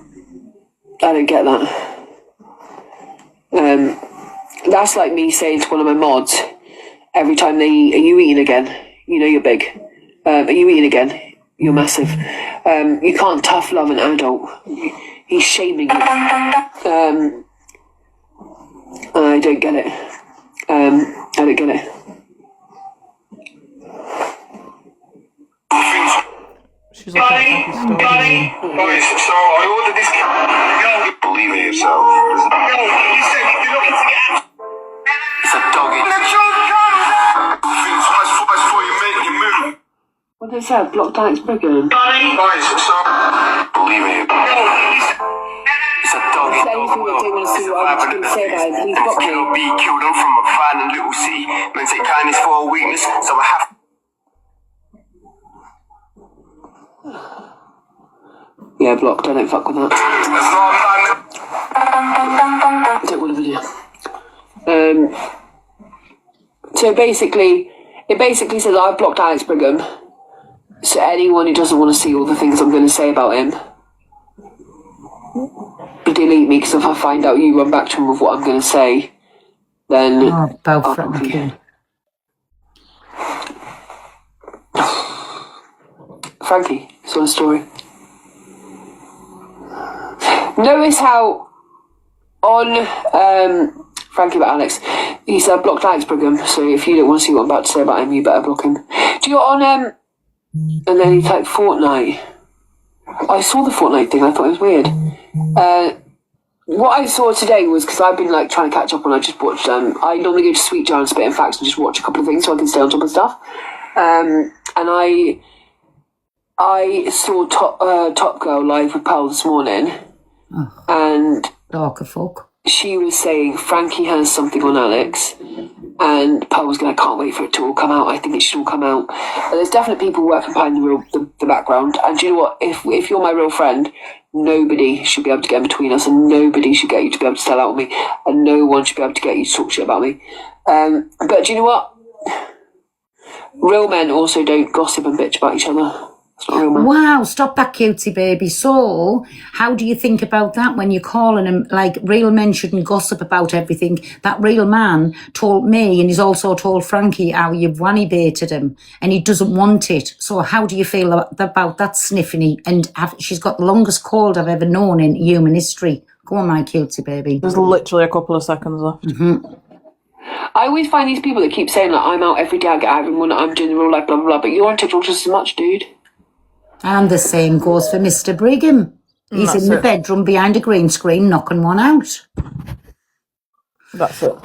don't get that. That's like me saying to one of my mods every time they eat, "Are you eating again? You know you're big. Are you eating again? You're massive." You can't tough love an adult. He's shaming you. I don't get it. I don't get it. She's like, I think Guys, so I ordered this. Yo, believe in yourself. Yo, listen, you're looking to get out. It's a doggy. Things twice before you make your move. What did I say? Blocked Alex Brigham. Guys, so believe in yourself. It's a doggy. Say anything that they want to see what I was going to say about him. He's got me. Be killed. I'm from a violent little city. Men take kindness for a weakness, so I have. Yeah, blocked. I don't fuck with that. I don't want a video. So basically, it basically says I've blocked Alex Brigham. So anyone who doesn't want to see all the things I'm going to say about him, delete me, because if I find out you run back to him with what I'm going to say, then About Frankie. Frankie, it's on a story. Notice how on Frankie about Alex. He's blocked Alex Brigham, so if you don't want to see what I'm about to say about him, you better block him. Do you know on and then he typed Fortnite. I saw the Fortnite thing, I thought it was weird. What I saw today was, because I've been like trying to catch up on, I just watched, I normally go to Sweet Jar and Spit and Facts and just watch a couple of things so I can stay on top of stuff. And I saw Top Girl live with Pearl this morning, and Darker fuck. she was saying Frankie has something on Alex, and Pearl was going, I can't wait for it to all come out. I think it should all come out. And there's definitely people working behind the background. And do you know what? If you're my real friend, nobody should be able to get in between us, and nobody should get you to be able to sell out on me, and no one should be able to get you to talk shit about me. But do you know what? Real men also don't gossip and bitch about each other. It's not real man. Wow, stop that, cutie baby. So, how do you think about that when you're calling him, like, real men shouldn't gossip about everything? That real man told me, and he's also told Frankie how you've wanny-baited him, and he doesn't want it. So, how do you feel about that, Sniffany? And she's got the longest cold I've ever known in human history. Go on, my cutie baby. There's literally a couple of seconds left. Mm-hmm. I always find these people that keep saying, like, I'm out every day, I get out every morning, I'm doing the real life, blah, blah, blah, but you're on TikTok just as much, dude. And the same goes for Mr. Brigham. He's in the bedroom behind a green screen knocking one out. That's it.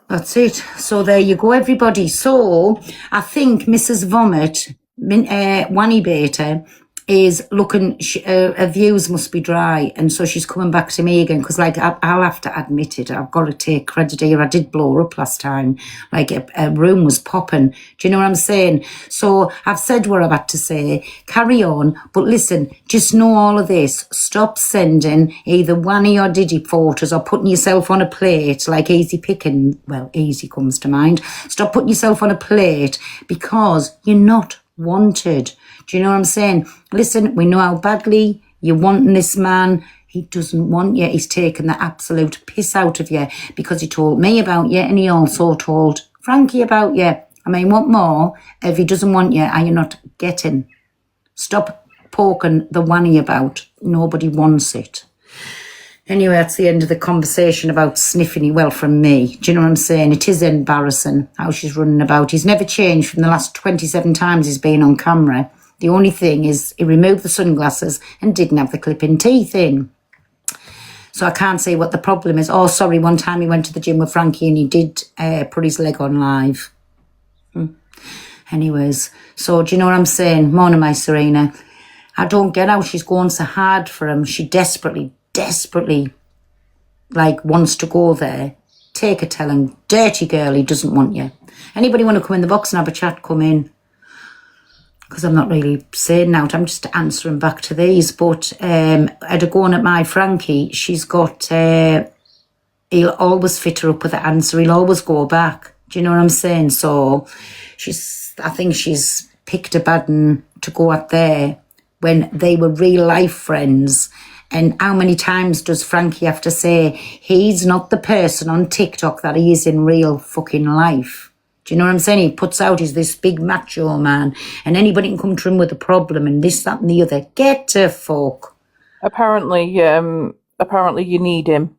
That's it. So there you go, everybody. So I think Mrs. Vomit, Wanny Beta, is looking, her views must be dry, and so she's coming back to me again, because like I'll have to admit it, I've got to take credit here. I did blow her up last time, like a room was popping. Do you know what I'm saying? So I've said what I've had to say, carry on, but listen, just know all of this. Stop sending either Wanny or Diddy photos or putting yourself on a plate like Easy Picking. Well, Easy comes to mind. Stop putting yourself on a plate because you're not wanted. Do you know what I'm saying? Listen, we know how badly you're wanting this man. He doesn't want you. He's taken the absolute piss out of you because he told me about you, and he also told Frankie about you. I mean, what more if he doesn't want you are you not getting? Stop poking the Wanny about. Nobody wants it. Anyway, that's the end of the conversation about Sniffany. Well, from me. Do you know what I'm saying? It is embarrassing how she's running about. He's never changed from the last 27 times he's been on camera. The only thing is he removed the sunglasses and didn't have the clipping teeth in. So I can't say what the problem is. Oh, sorry, one time he went to the gym with Frankie and he did put his leg on live. Anyways, so do you know what I'm saying? Morning, my Serena. I don't get how she's going so hard for him. She desperately, like, wants to go there. Take a telling. Dirty girl, he doesn't want you. Anybody want to come in the box and have a chat, come in. Because I'm not really saying out, I'm just answering back to these. But I'd have gone at my Frankie, she's got, he'll always fit her up with the answer, he'll always go back. Do you know what I'm saying? So I think she's picked a bad one to go at there when they were real life friends. And how many times does Frankie have to say he's not the person on TikTok that he is in real fucking life? Do you know what I'm saying? He puts out, he's this big macho man, and anybody can come to him with a problem and this, that and the other. Get to fuck. Apparently you need him.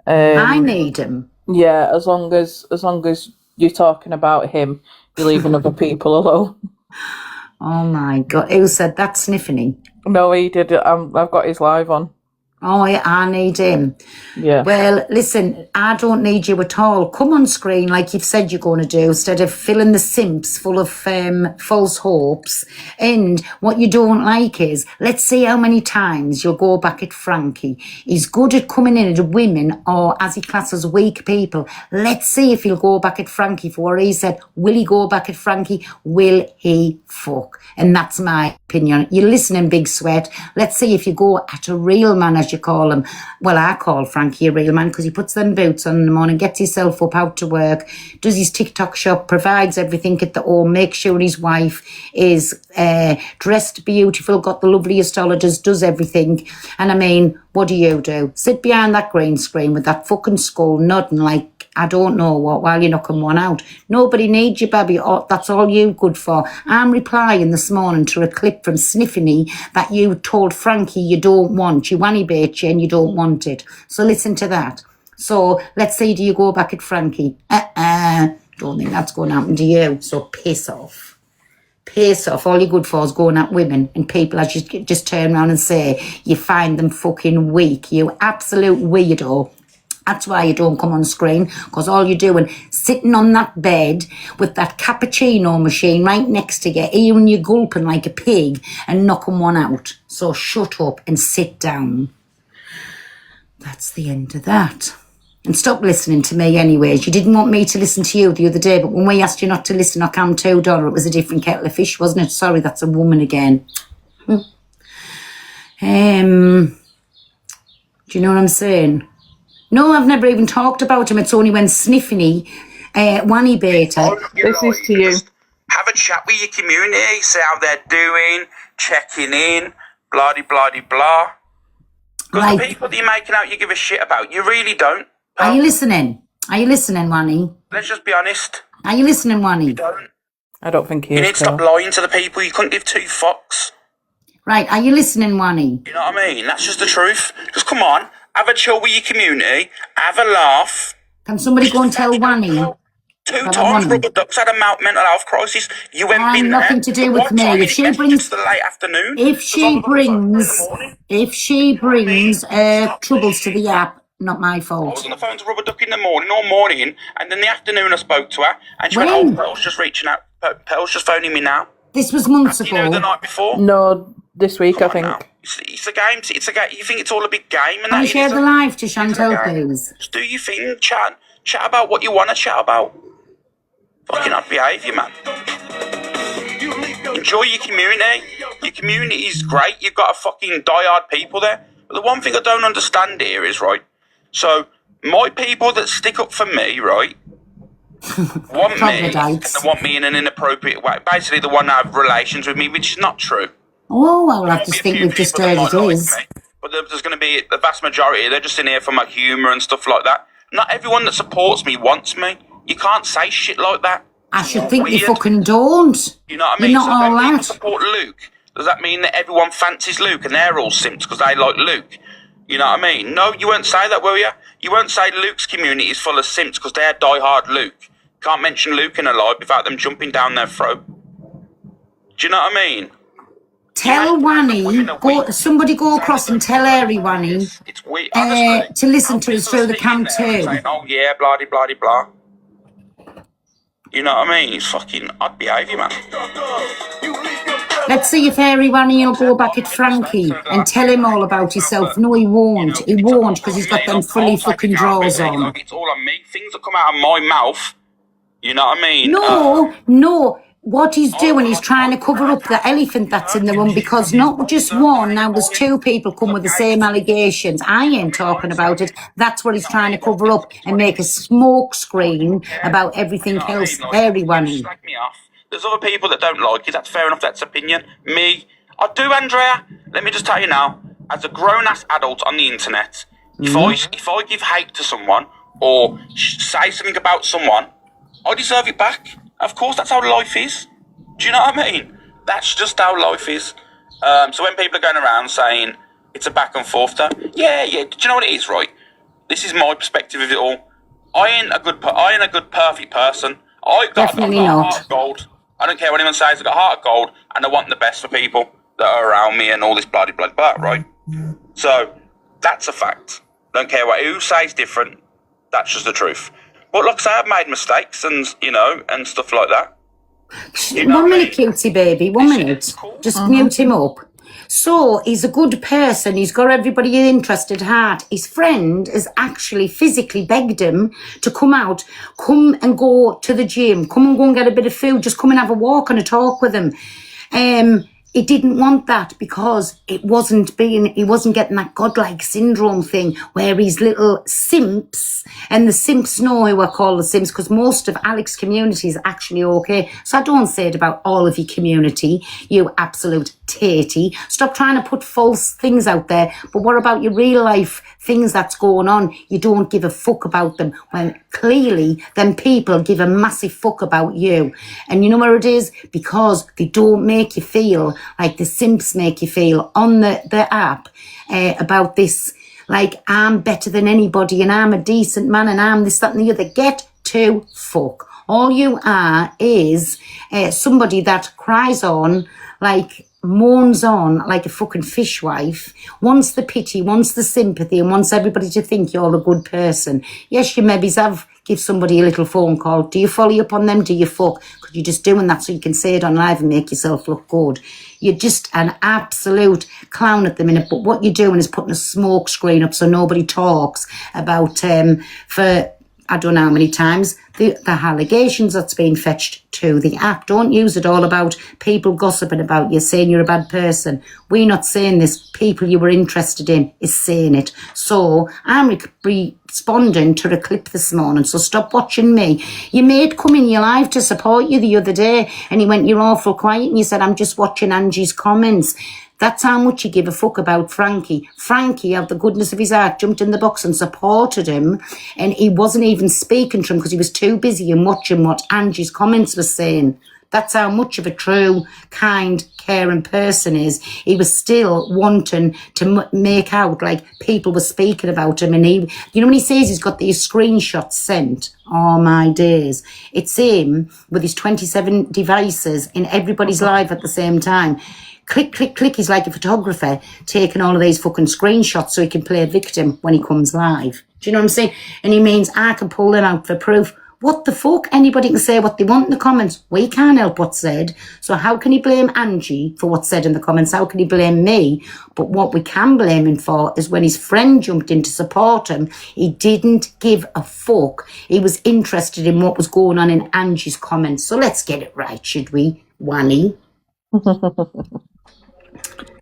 I need him. Yeah, as long as you're talking about him, you're leaving other people alone. Oh my God. Who said that, Sniffany? No, he did it. I've got his live on. Oh, yeah, I need him. Yeah. Well, listen, I don't need you at all. Come on screen like you've said you're going to do, instead of filling the simps full of false hopes. And what you don't like is, let's see how many times you'll go back at Frankie. He's good at coming in at women, or as he classes weak people. Let's see if he'll go back at Frankie for what he said. Will he go back at Frankie? Will he fuck? And that's my opinion. You're listening, Big Sweat. Let's see if you go at a real man, as you call him. Well, I call Frankie a real man because he puts them boots on in the morning, gets himself up out to work, does his TikTok shop, provides everything at the home, makes sure his wife is dressed beautiful, got the loveliest holidays, does everything. And I mean, what do? Sit behind that green screen with that fucking skull nodding like I don't know what while you're knocking one out. Nobody needs you, baby. Oh, that's all you good for. I'm replying this morning to a clip from Sniffany that you told Frankie you don't want. You wanny bait you and you don't want it. So listen to that. So let's say, do you go back at Frankie? Don't think that's going to happen to you. So piss off. Piss off. All you're good for is going at women and people as you just turn around and say you find them fucking weak. You absolute weirdo. That's why you don't come on screen, because all you're doing, sitting on that bed with that cappuccino machine right next to you, even you gulping like a pig and knocking one out. So shut up and sit down. That's the end of that. And stop listening to me anyways. You didn't want me to listen to you the other day, but when we asked you not to listen, I come $2, it was a different kettle of fish, wasn't it? Sorry, that's a woman again. Do you know what I'm saying? No, I've never even talked about him. It's only when Sniffany, Wanny Beta. This is to you. Have a chat with your community, see how they're doing, checking in, blah de blah de blah. Because the people that you're making out you give a shit about, you really don't. Are you listening? Are you listening, Wanny? Let's just be honest. Are you listening, Wanny? You don't. I don't think he You is. need to stop lying to the people. You couldn't give two fucks. Right, are you listening, Wanny? You know what I mean? That's just the truth. Just come on, have a chill with your community, have a laugh. Can somebody go and tell Wanny? Two times Rubber Duck's had a mental health crisis. You haven't been nothing there. to do with me. If she brings the late afternoon. If she brings troubles to the app, not my I was fault. on the phone to Rubber Duck in the morning, all morning, and in the afternoon I spoke to her, and she went, When? Pearl's just reaching out. Pearl's just phoning me now. This was months You know, the ago. night before. No, this week, I think. Now. It's a game. It's a game. You think it's all a big game, and Can you that share is the live to Chantel, please? Just do your thing. Chat about what you want to chat about. Fucking odd behaviour, man. Enjoy your community. Your community is great. You've got a fucking diehard people there. But the one thing I don't understand here is, right, so my people that stick up for me, right, want me, and they want me in an inappropriate way. Basically, they want to have relations with me, which is not true. Oh, well, I There'll just be a think few we've just people that heard it might like is. me, but there's going to be the vast majority. They're just in here for my humour and stuff like that. Not everyone that supports me wants me. You can't say shit like that. I should It's think you weird. fucking don't. You know what I mean? You're not So all when people that. support Luke, does that mean that everyone fancies Luke and they're all simps because they like Luke? You know what I mean? No, you won't say that, will you? You won't say Luke's community is full of simps because they're diehard Luke. Can't mention Luke in a live without them jumping down their throat. Do you know what I mean? Tell Wanny, somebody go across and tell Airy Wanny It's weird. Honestly, to listen to us through the cam too. saying, oh yeah, blah de blah de blah. You know what I mean? It's fucking odd behaviour, man. Let's see if Airy Wanny will go back at Frankie and tell him all about himself. No, he won't. He won't because he's got them fully fucking drawers on. Like, it's all on me. Things that come out of my mouth. You know what I mean? No. What he's doing, he's trying to cover up the elephant that's in the room because not just one, now there's two people come with the same allegations. I ain't talking about it. That's what he's trying to cover up and make a smoke screen about everything else. Everyone. Slag me off. There's other people that don't like it. That's fair enough. That's opinion. Me, I do, Andrea. Let me just tell you now. As a grown-ass adult on the internet, if I give hate to someone or say something about someone, I deserve it back. Of course, that's how life is. Do you know what I mean? That's just how life is. So when people are going around saying it's a back and forth, yeah. Do you know what it is, right? This is my perspective of it all. I ain't a good perfect person. I've got a heart of gold. I don't care what anyone says. I've got a heart of gold, and I want the best for people that are around me and all this bloody blah, right? So that's a fact. Don't care who says different. That's just the truth. But like I say, I've made mistakes and, and stuff like that. 1 minute, cutie baby, 1 minute. Just mute him up. So, he's a good person. He's got everybody interested heart. His friend has actually physically begged him to come out, come and go to the gym, come and go and get a bit of food, just come and have a walk and a talk with him. He didn't want that because he wasn't getting that godlike syndrome thing where he's little simps, and the simps know who I call the simps because most of Alex's community is actually okay. So I don't say it about all of your community, you absolute tatey. Stop trying to put false things out there. But what about your real life things that's going on? You don't give a fuck about them when clearly them people give a massive fuck about you. And you know where it is? Because they don't make you feel like the simps make you feel on the app about this like I'm better than anybody and I'm a decent man and I'm this, that and the other. Get to fuck. All you are is somebody that cries on, like moans on like a fucking fishwife, wants the pity, wants the sympathy, and wants everybody to think you're a good person. Yes, you maybe give somebody a little phone call. Do you follow up on them? Do you fuck? Because you're just doing that so you can say it on live and make yourself look good. You're just an absolute clown at the minute. But what you're doing is putting a smoke screen up so nobody talks about for I don't know how many times, the allegations that's been fetched to the app. Don't use it all about people gossiping about you, saying you're a bad person. We're not saying this. People you were interested in is saying it. So I'm responding to the clip this morning, so stop watching me. Your mate come in your live to support you the other day, and he went, you're awful quiet, and you said, I'm just watching Angie's comments. That's how much you give a fuck about Frankie. Frankie, out of the goodness of his heart, jumped in the box and supported him, and he wasn't even speaking to him because he was too busy and watching what Angie's comments were saying. That's how much of a true, kind, caring person is. He was still wanting to make out like people were speaking about him, and he, you know, when he says he's got these screenshots sent, oh my days, it's him with his 27 devices in everybody's live at the same time. Click, click, click. He's like a photographer taking all of these fucking screenshots so he can play a victim when he comes live. Do you know what I'm saying? And he means I can pull them out for proof. What the fuck? Anybody can say what they want in the comments. We can't help what's said. So how can he blame Angie for what's said in the comments? How can he blame me? But what we can blame him for is when his friend jumped in to support him, he didn't give a fuck. He was interested in what was going on in Angie's comments. So let's get it right, should we, Wanny?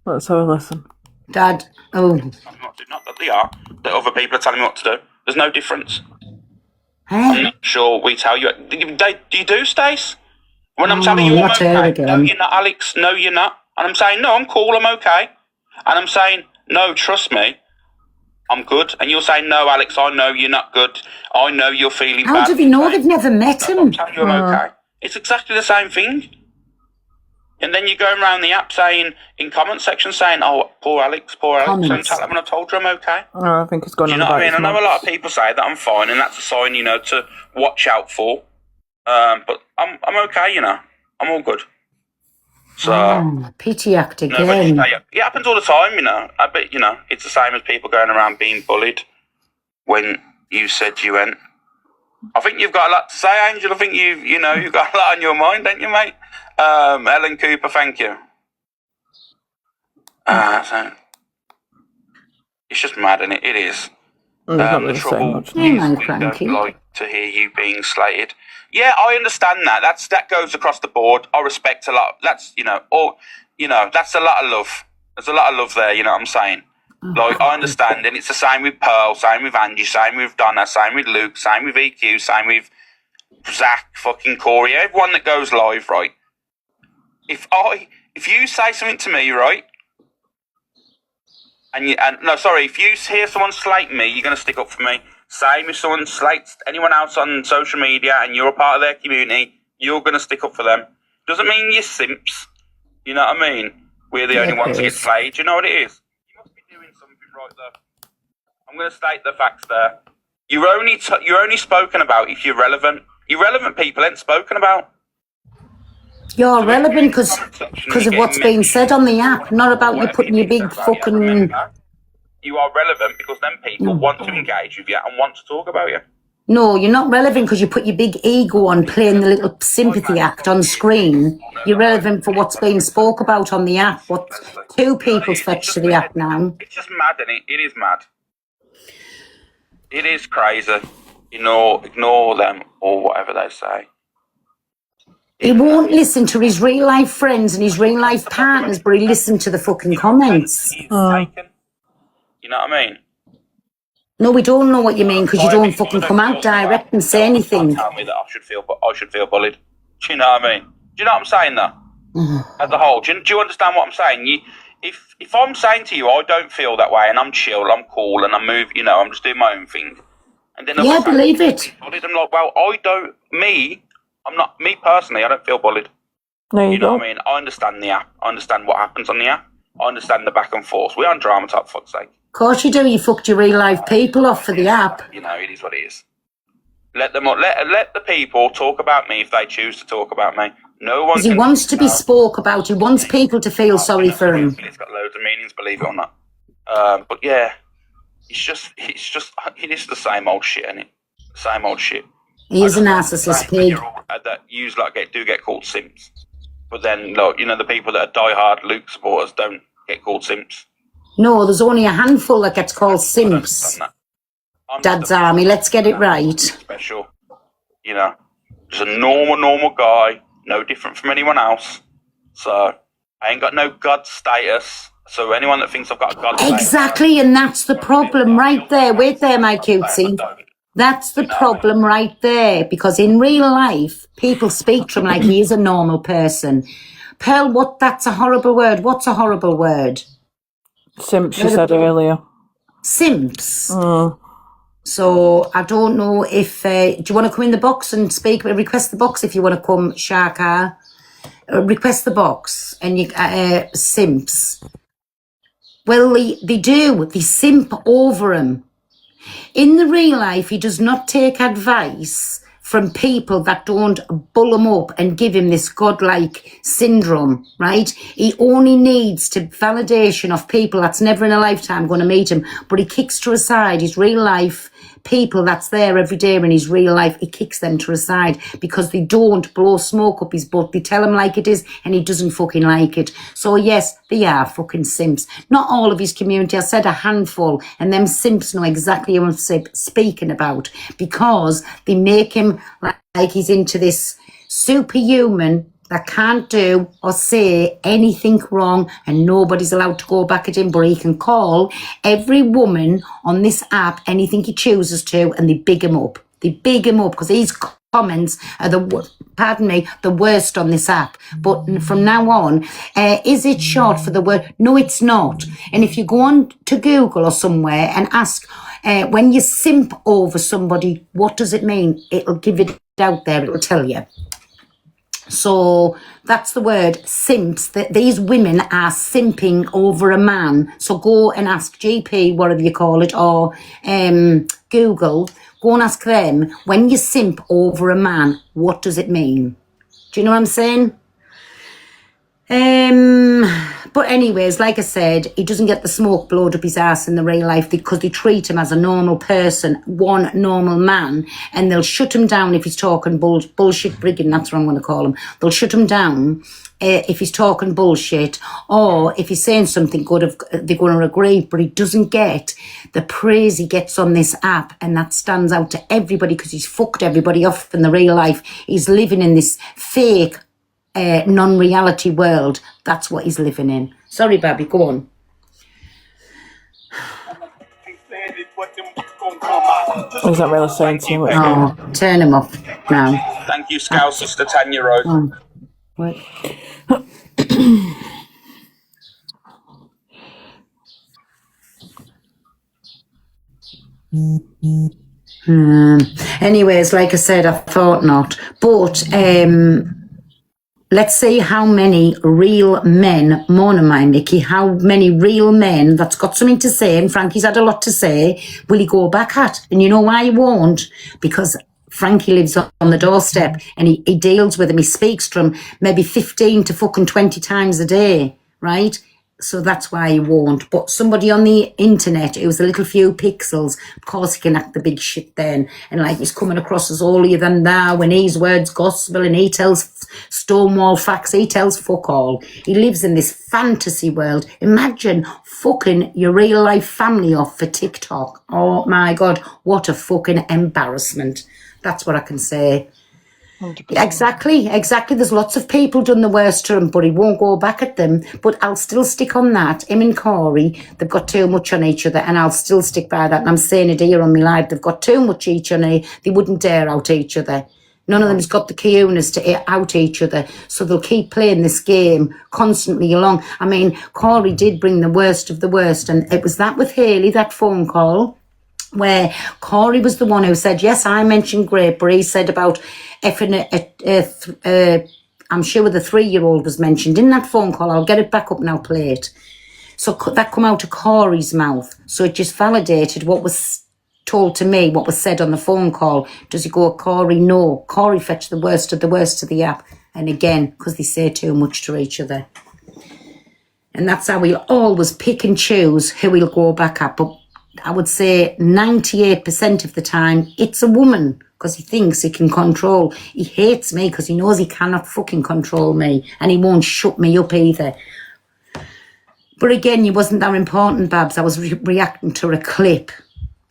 Let's have a listen. Dad, oh. Not that they are. That other people are telling me what to do. There's no difference. Hey? I'm not sure we tell you. Do you do, Stace? When I'm telling you I'm not okay. again. No, you're not, Alex. No, you're not. And I'm saying, no, I'm cool, I'm okay. And I'm saying, no, trust me, I'm good. And you're saying, no, Alex, I know you're not good. I know you're feeling bad. How do they know? They've never met him. I'm telling you I'm okay. It's exactly the same thing. And then you're going around the app saying, in comment section saying, oh, poor Alex. Comments. And I told you I'm okay. I think it's gone You on know about what I mean? his I know months. a lot of people say that I'm fine, and that's a sign, you know, to watch out for. But I'm okay, you know. I'm all good. So Pity act no, but again. it happens all the time, you know. I bet, you know, it's the same as people going around being bullied when you said you went. I think you've got a lot to say, Angel. I think you've got a lot on your mind, don't you, mate? Ellen Cooper, thank you. So it's just mad, isn't it? It is. The trouble is we don't like to hear you being slated. Yeah, I understand that. That goes across the board. I respect a lot. That's that's a lot of love. There's a lot of love there. You know what I'm saying? Like I understand, and it's the same with Pearl, same with Angie, same with Donna, same with Luke, same with EQ, same with Zach, fucking Corey, everyone that goes live, right? If you say something to me, right? If you hear someone slate me, you're going to stick up for me. Same if someone slates anyone else on social media and you're a part of their community, you're going to stick up for them. Doesn't mean you're simps. You know what I mean? We're the only ones that get slayed. You know what it is? You must be doing something right there. I'm going to state the facts there. You're only spoken about if you're relevant. Irrelevant people ain't spoken about. You're relevant because of what's being said on the app, not about you putting your big fucking... You are relevant because then people want to engage with you and want to talk about you. No, you're not relevant because you put your big ego on playing the little sympathy act on screen. You're relevant for what's being spoke about on the app. What two people's fetched to the app now. It's just mad, isn't it? It is mad. It is crazy. Ignore them or whatever they say. He won't listen to his real life friends and his real life partners, but he listened to the fucking comments. You know what I mean? No, we don't know what you mean because you don't fucking come out direct and say anything. Tell me that I should feel bullied. Do you know what I mean? Do you know what I'm saying though? As a whole, do you understand what I'm saying? If I'm saying to you, I don't feel that way and I'm chill, I'm cool and I'm just doing my own thing. And then yeah, believe it. I'm like, well, me personally, I don't feel bullied. No, you know what I mean? I understand the app. I understand what happens on the app. I understand the back and forth. We aren't drama top, fuck's sake. Of course you do. You fucked your real life people off for the app. You know, it is what it is. Let the people talk about me if they choose to talk about me. No one. He wants to be spoke about. He wants people to feel sorry for him. It's got loads of meanings, believe it or not. But yeah, it is the same old shit, isn't it? Same old shit. He is a narcissist pig. That you get called simps, but then look, you know, the people that are diehard Luke supporters don't get called simps. No, there's only a handful that gets called simps. Dad's Army, let's get it right. Special, you know, just a normal guy, no different from anyone else. So I ain't got no god status. So anyone that thinks I've got a god status, exactly, and that's the problem right there. Wait there, my cutesy. That's the problem right there, because in real life, people speak to him like he is a normal person. Pearl, that's a horrible word. What's a horrible word? Simps, you said earlier. Simps. So I don't know if, do you want to come in the box and speak? Request the box if you want to come, Sharka. Request the box and you, simps. Well, they do. They simp over him. In the real life, he does not take advice from people that don't bull him up and give him this godlike syndrome, right? He only needs to validation of people that's never in a lifetime going to meet him, but he kicks to a side his real life people that's there every day in his real life. He kicks them to a side because they don't blow smoke up his butt. They tell him like it is and he doesn't fucking like it. So yes, they are fucking simps. Not all of his community. I said a handful, and them simps know exactly what I'm speaking about, because they make him like he's into this superhuman that can't do or say anything wrong, and nobody's allowed to go back at him, but he can call every woman on this app anything he chooses to, and they big him up. They big him up because his comments are the worst on this app. But from now on, is it short for the word? No, it's not. And if you go on to Google or somewhere and ask, when you simp over somebody, what does it mean? It'll give it out there. It'll tell you. So that's the word, simps. These women are simping over a man. So go and ask GP, whatever you call it, or Google. Go and ask them, when you simp over a man, what does it mean? Do you know what I'm saying? But anyways, like I said, he doesn't get the smoke blowed up his ass in the real life because they treat him as a normal person, one normal man, and they'll shut him down if he's talking bullshit brigging, that's what I'm going to call him. They'll shut him down if he's talking bullshit, or if he's saying something good, they're going to agree, but he doesn't get the praise he gets on this app, and that stands out to everybody because he's fucked everybody off in the real life. He's living in this fake non-reality world. That's what he's living in. Sorry, Babby, go on. Is that really saying too much? Oh, turn him off now. Thank you, Scout Sister Tanya Rose. What? Anyways, like I said, I thought not. But let's see how many real men, Mona, my Mickey, how many real men that's got something to say, and Frankie's had a lot to say, will he go back at? And you know why he won't? Because Frankie lives on the doorstep and he deals with him. He speaks to him maybe 15 to fucking 20 times a day, right? So that's why he won't. But somebody on the internet, it was a little few pixels, of course he can act the big shit then. And like he's coming across as holier than thou, and his words gospel, and he tells Stonewall facts, he tells fuck all. He lives in this fantasy world. Imagine fucking your real life family off for TikTok. Oh my God, what a fucking embarrassment. That's what I can say. 100%. Exactly. There's lots of people done the worst to him, but he won't go back at them. But I'll still stick on that. Him and Corey, they've got too much on each other, and I'll still stick by that. And I'm saying it here on my live. They've got too much each other. They wouldn't dare out each other. None of them's got the cojones to out each other. So they'll keep playing this game constantly along. I mean, Corey did bring the worst of the worst, and it was that with Hayley, that phone call, where Corey was the one who said, yes, I mentioned grape, but he said about effing I'm sure the 3-year-old was mentioned in that phone call. I'll get it back up now, play it. So that come out of Corey's mouth. So it just validated what was told to me, what was said on the phone call. Does he go, Corey? No. Corey fetched the worst of the app. And again, because they say too much to each other. And that's how we'll always pick and choose who we'll go back at. But I would say 98% of the time, it's a woman because he thinks he can control. He hates me because he knows he cannot fucking control me and he won't shut me up either. But again, you wasn't that important, Babs. I was reacting to a clip.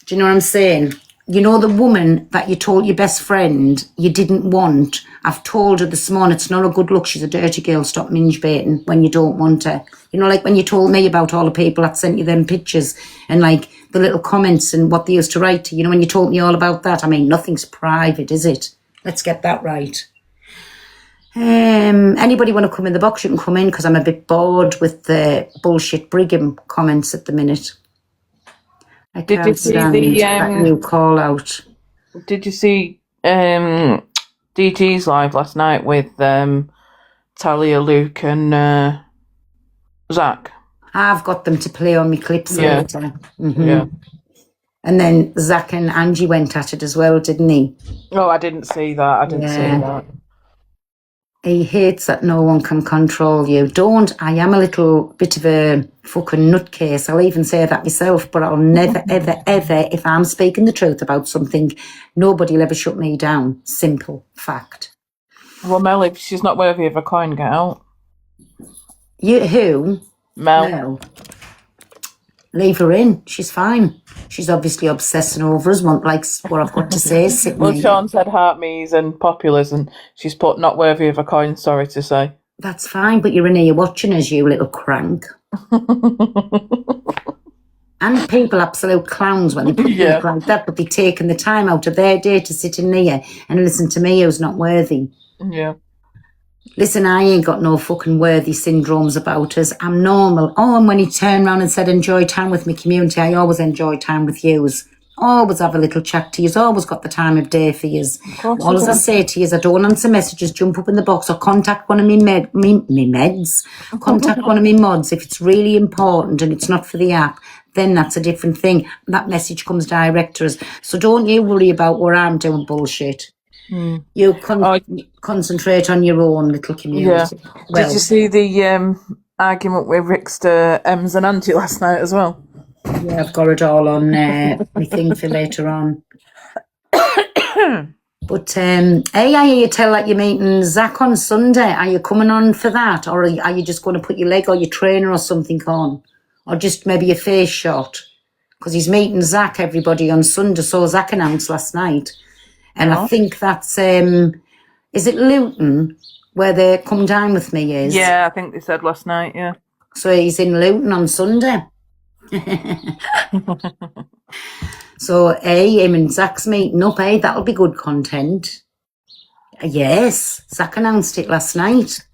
Do you know what I'm saying? You know the woman that you told your best friend you didn't want? I've told her this morning it's not a good look. She's a dirty girl. Stop minge baiting when you don't want her. You know, like when you told me about all the people that sent you them pictures and like the little comments and what they used to write to you. You know, when you told me all about that. I mean, nothing's private, is it? Let's get that right. Anybody want to come in the box? You can come in because I'm a bit bored with the bullshit Brigham comments at the minute. I Did you see that new call out? Did you see DG's live last night with Talia, Luke, and Zach? I've got them to play on my clips later. Mm-hmm. Yeah. And then Zach and Angie went at it as well, didn't he? Oh, I didn't see that. I didn't see that. He hates that no one can control you. Don't. I am a little bit of a fucking nutcase. I'll even say that myself, but I'll never, ever, ever, if I'm speaking the truth about something, nobody will ever shut me down. Simple fact. Well, Mel, if she's not worthy of a coin, get out. You who? Mel. Leave her in. She's fine. She's obviously obsessing over us, likes what I've got to say. Well, Sean said heart me's and populars, and she's put not worthy of a coin, sorry to say. That's fine, but you're in here watching us, you little crank. And people absolute clowns when they put things like that, but they're taking the time out of their day to sit in here and listen to me who's not worthy. Yeah. Listen, I ain't got no fucking worthy syndromes about us. I'm normal. Oh, and when he turned around and said enjoy time with my community, I always enjoy time with yous. Always have a little chat to yous. Always got the time of day for yous. All as I say to yous, I don't answer messages, jump up in the box or contact one of me meds. Contact one of me mods if it's really important and it's not for the app. Then that's a different thing. That message comes direct to us. So don't you worry about where I'm doing bullshit. You concentrate on your own little community. Yeah. Well, did you see the argument with Rickster, Ems and Auntie last night as well? Yeah, I've got it all on my thing for later on. But hey, I hear you tell that you're meeting Zach on Sunday. Are you coming on for that? Or are you just going to put your leg or your trainer or something on? Or just maybe a face shot? Because he's meeting Zach, everybody, on Sunday. So Zach announced last night. And I think that's, is it Luton, where they come down with me is? Yeah, I think they said last night, yeah. So he's in Luton on Sunday. So, him and Zach's meeting up, that'll be good content. Yes, Zach announced it last night.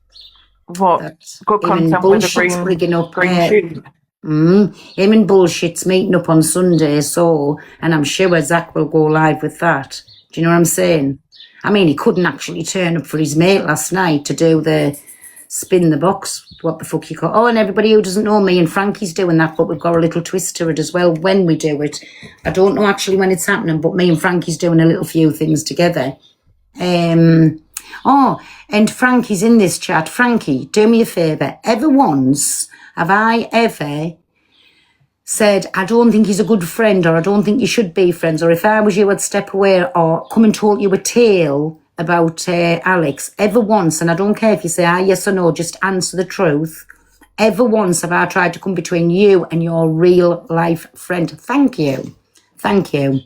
What? Good content with the green up. Green Him and Bullshit's meeting up on Sunday, so, and I'm sure Zach will go live with that. Do you know what I'm saying? I mean, he couldn't actually turn up for his mate last night to do the spin the box, what the fuck you call. Oh, and everybody who doesn't know, me and Frankie's doing that, but we've got a little twist to it as well when we do it. I don't know actually when it's happening, but me and Frankie's doing a little few things together. Oh, and Frankie's in this chat. Frankie, do me a favour. Ever once have I ever said, I don't think he's a good friend, or I don't think you should be friends, or if I was you, I'd step away, or come and told you a tale about Alex? Ever once, and I don't care if you say yes or no, just answer the truth. Ever once have I tried to come between you and your real life friend? Thank you. Thank you.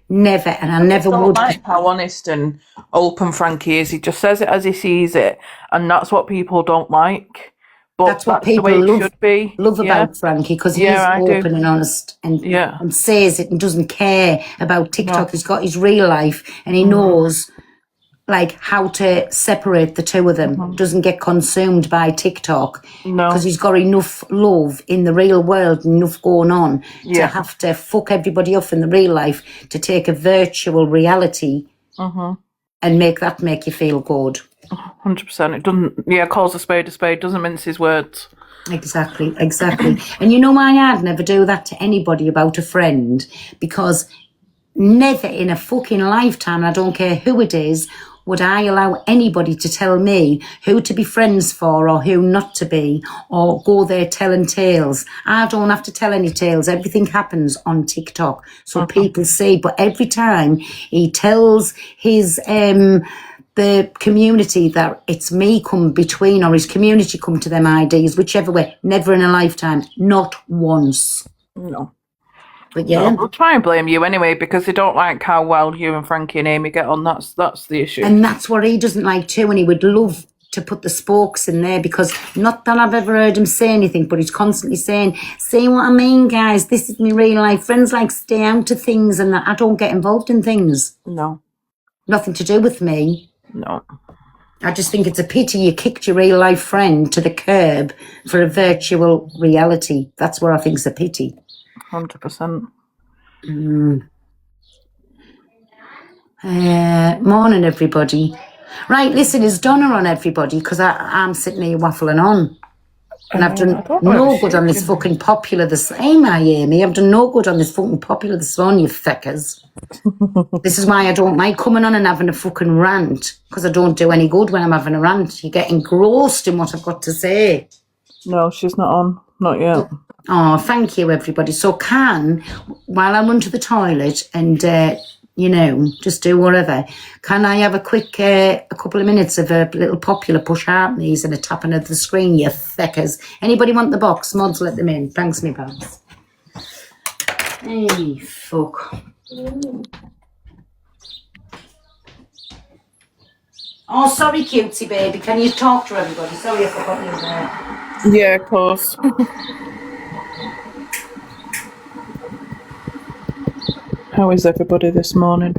Never, and I never would. Like how honest and open Frankie is. He just says it as he sees it, and that's what people don't like. But that's what people love about Frankie, because he is open and honest and says it and doesn't care about TikTok. He's got his real life and he knows like how to separate the two of them. Doesn't get consumed by TikTok because he's got enough love in the real world, enough going on to have to fuck everybody off in the real life to take a virtual reality and make you feel good. 100%. It doesn't. Yeah, calls a spade, doesn't mince his words. Exactly. And you know why I'd never do that to anybody about a friend? Because never in a fucking lifetime, I don't care who it is, would I allow anybody to tell me who to be friends for or who not to be, or go there telling tales. I don't have to tell any tales. Everything happens on TikTok, so people see. But every time he tells his the community that it's me come between, or his community come to them IDs, whichever way, never in a lifetime, not once. No. But yeah. We'll try and blame you anyway, because they don't like how well you and Frankie and Amy get on. That's the issue. And that's what he doesn't like too, and he would love to put the spokes in there, because not that I've ever heard him say anything, but he's constantly saying, see what I mean, guys, this is my real life. Friends like stay out of things, and that I don't get involved in things. No. Nothing to do with me. No. I just think it's a pity you kicked your real life friend to the curb for a virtual reality. That's what I think is a pity. 100%. Morning, everybody. Right, listen, is Donna on, everybody? Because I'm sitting here waffling on. And I've done no good on this fucking popular this... Hey, my Amy, I've done no good on this fucking popular this morning, you feckers. This is why I don't like coming on and having a fucking rant, because I don't do any good when I'm having a rant. You get engrossed in what I've got to say. No, she's not on. Not yet. Oh, thank you, everybody. So while I run to the toilet and, just do whatever, can I have a quick, a couple of minutes of a little popular push heart knees and a tapping of the screen, you feckers? Anybody want the box? Mods, let them in. Thanks, me pals. Hey, fuck. Oh, sorry, cutesy baby. Can you talk to everybody? Sorry, I forgot you there. Yeah, of course. How is everybody this morning?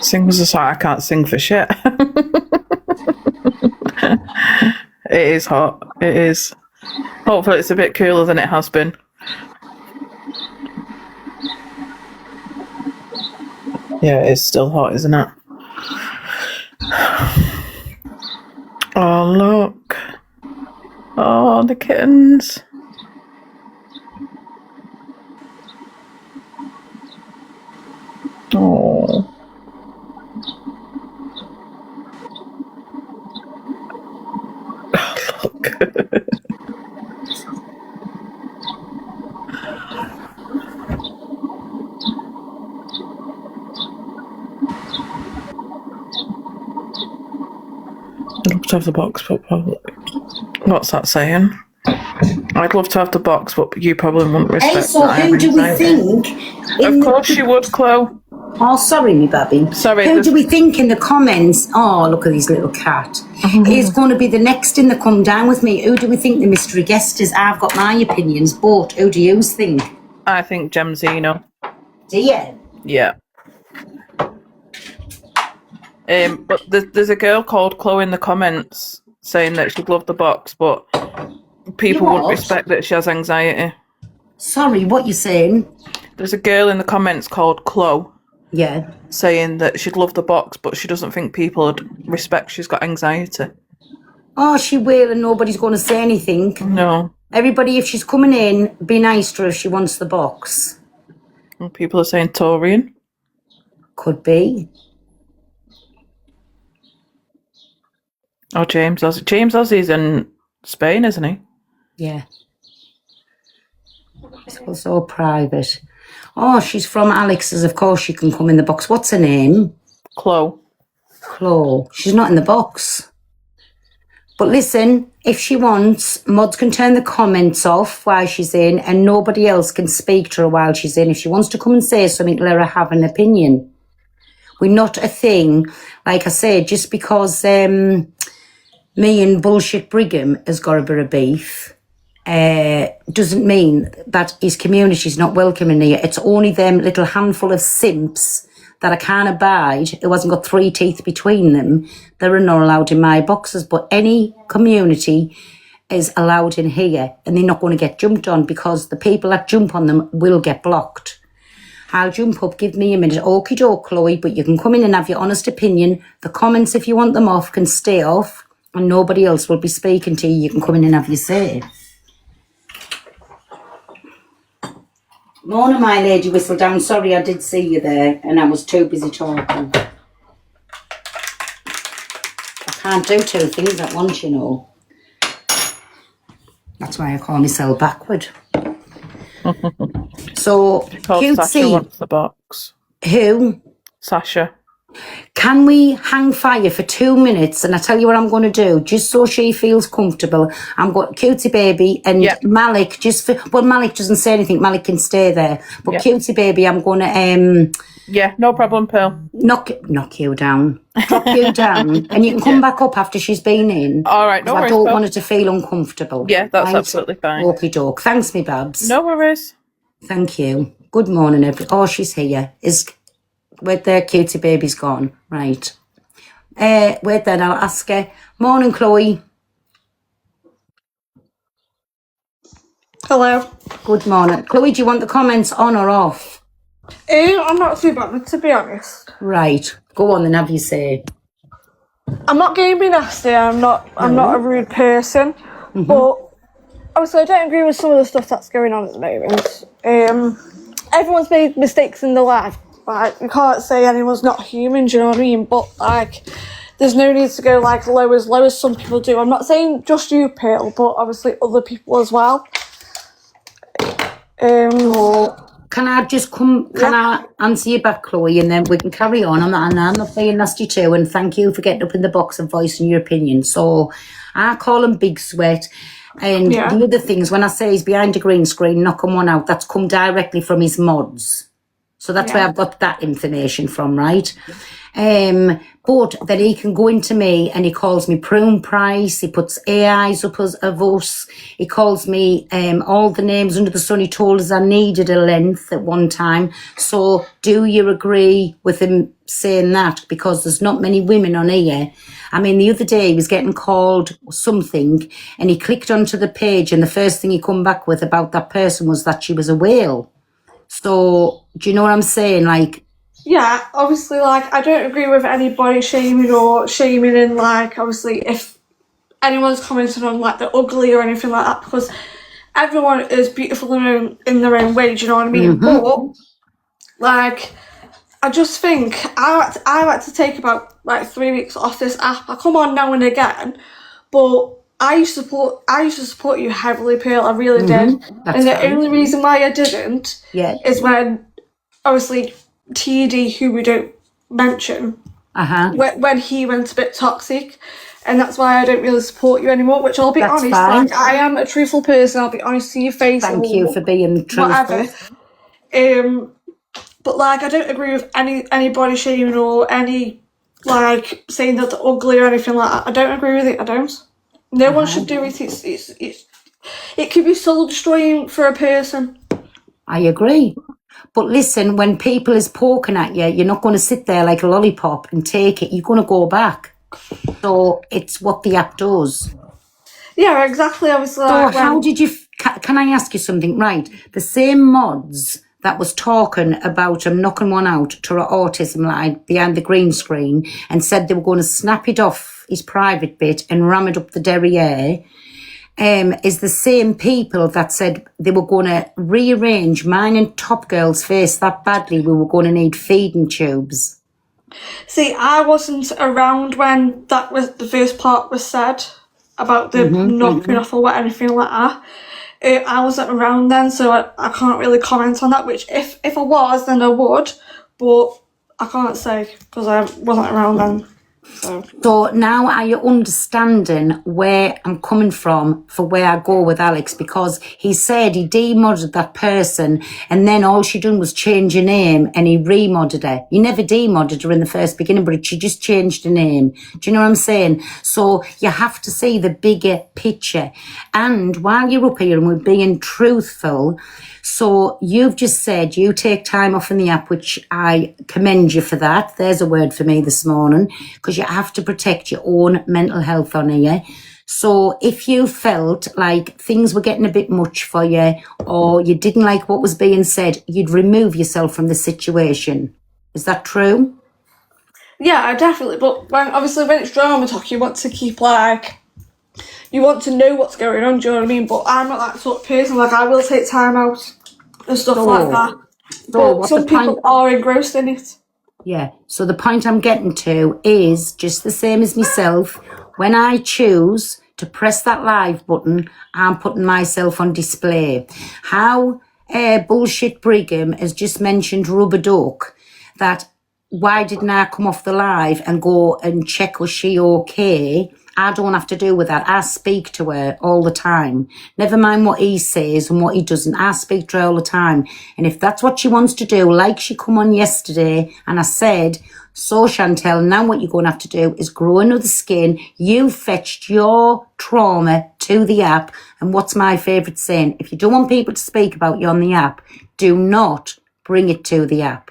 Sing as a song. I can't sing for shit. It is hot. It is. Hopefully it's a bit cooler than it has been. Yeah, it is still hot, isn't it? Oh, look. Oh, the kittens. Oh. Look. I'd love to have the box, but probably... What's that saying? I'd love to have the box, but you probably wouldn't respect Hey, so that. who do we think? Of course you would, Chloe. Oh, sorry, me baby. Sorry. Who do we think in the comments? Oh, look at this little cat. Is going to be the next in the come down with me. Who do we think the mystery guest is? I've got my opinions, but who do you think? I think Gemzino. Do you? Yeah. But there's a girl called Chloe in the comments saying that she'd love the box, but people wouldn't respect that she has anxiety. Sorry, what you saying? There's a girl in the comments called Chloe. Yeah. Saying that she'd love the box, but she doesn't think people would respect she's got anxiety. Oh, she will, and nobody's going to say anything. No. Everybody, if she's coming in, be nice to her if she wants the box. And people are saying Torian. Could be. Oh, James Ozzy. James Ozzy's in Spain, isn't he? Yeah. It's also private. Oh, she's from Alex's. Of course she can come in the box. What's her name? Chloe. Chloe. She's not in the box. But listen, if she wants, Mods can turn the comments off while she's in, and nobody else can speak to her while she's in. If she wants to come and say something, let her have an opinion. We're not a thing. Like I said, just because me and Bullshit Brigham has got a bit of beef, doesn't mean that his community's not welcome in here. It's only them little handful of simps that I can't abide, who hasn't got 3 teeth between them, that are not allowed in my boxes. But any community is allowed in here, and they're not going to get jumped on, because the people that jump on them will get blocked. I'll jump up, give me a minute. Okie doke, Chloe, but you can come in and have your honest opinion. The comments, if you want them off, can stay off, and nobody else will be speaking to you. You can come in and have your say. Morning, my lady Whistledown. Sorry, I did see you there, and I was too busy talking. I can't do two things at once, you know. That's why I call myself backward. So, Because Sasha cutesy, wants the box. who? Sasha. Can we hang fire for 2 minutes? And I tell you what I'm going to do, just so she feels comfortable. I'm got Cutie Baby and Malik, just for, well, Malik doesn't say anything. Malik can stay there. But Cutie Baby, I'm going to... yeah, no problem, Pearl. Knock you down. Drop you down. And you can come back up after she's been in. All right, no worries, I don't Pearl. want her to feel uncomfortable. Yeah, that's absolutely fine. Okie doke. Thanks, me babs. No worries. Thank you. Good morning, everybody. Oh, she's here. Where'd the Cutie Baby's gone? Right. Wait then, I'll ask her. Morning, Chloe. Hello. Good morning. Chloe, do you want the comments on or off? I'm not too bothered, to be honest. Right. Go on then, have you say. I'm not going to be nasty. I'm not a rude person, but obviously I don't agree with some of the stuff that's going on at the moment. Everyone's made mistakes in their life. Like, you can't say anyone's not human, do you know what I mean? But, like, there's no need to go, like, low as some people do. I'm not saying just you, Pearl, but obviously other people as well. Can I just can I answer you back, Chloe, and then we can carry on. I'm not being nasty too, and thank you for getting up in the box and voicing your opinion. So, I call him Big Sweat. And the other things, when I say he's behind a green screen, knocking one out, that's come directly from his mods. So that's where I've got that information from, right? But then he can go into me and he calls me prune price. He puts AIs up of us. He calls me all the names under the sun. He told us I needed a length at one time. So do you agree with him saying that? Because there's not many women on here. I mean, the other day he was getting called something and he clicked onto the page and the first thing he come back with about that person was that she was a whale. So, do you know what I'm saying? Like, yeah, obviously, like, I don't agree with any body shaming or shaming in, like, obviously, if anyone's commenting on, like, the ugly or anything like that, because everyone is beautiful in their own way, do you know what I mean? But, like, I just think I had to take about, like, 3 weeks off this app. I come on now and again, but I used to support you heavily, Pearl. I really did. And the only reason why I didn't is when, obviously, TD, who we don't mention, when he went a bit toxic. And that's why I don't really support you anymore, which I'll be honest, like, I am a truthful person. I'll be honest to your face. Thank you for being truthful. Whatever. But, like, I don't agree with any body shaming or any, like, saying that they're ugly or anything like that. I don't agree with it. I don't. No one should do it. It could be soul destroying for a person. I agree. But listen, when people is poking at you, you're not going to sit there like a lollipop and take it. You're going to go back. So it's what the app does. Yeah, exactly. I was like, so how did you... Can I ask you something? Right. The same mods that was talking about him knocking one out to her autism line behind the green screen and said they were going to snap it off his private bit and ram it up the derriere, is the same people that said they were going to rearrange mine and Top Girl's face that badly we were going to need feeding tubes. See, I wasn't around when that was the first part was said about the knocking off or anything like that. I wasn't around then, so I can't really comment on that, which if I was, then I would, but I can't say because I wasn't around then. So now are you understanding where I'm coming from for where I go with Alex? Because he said he demodded that person and then all she done was change her name and he remodded her. He never demodded her in the first beginning, but she just changed her name. Do you know what I'm saying? So you have to see the bigger picture. And while you're up here and we're being truthful, so you've just said you take time off in the app, which I commend you for that. There's a word for me this morning, because you have to protect your own mental health on here. So if you felt like things were getting a bit much for you or you didn't like what was being said, you'd remove yourself from the situation. Is that true? Yeah, definitely. But when it's drama talk, you want to keep you want to know what's going on, do you know what I mean? But I'm not that sort of person. Like, I will take time out and stuff like that. But some people are engrossed in it. Yeah. So the point I'm getting to is just the same as myself. When I choose to press that live button, I'm putting myself on display. How Bullshit Brigham has just mentioned Rubber Duck, that why didn't I come off the live and go and check was she okay? I don't have to do with that. I speak to her all the time. Never mind what he says and what he doesn't. I speak to her all the time. And if that's what she wants to do, like she come on yesterday and I said, so Chantel, now what you're going to have to do is grow another skin. You fetched your trauma to the app. And what's my favourite saying? If you don't want people to speak about you on the app, do not bring it to the app.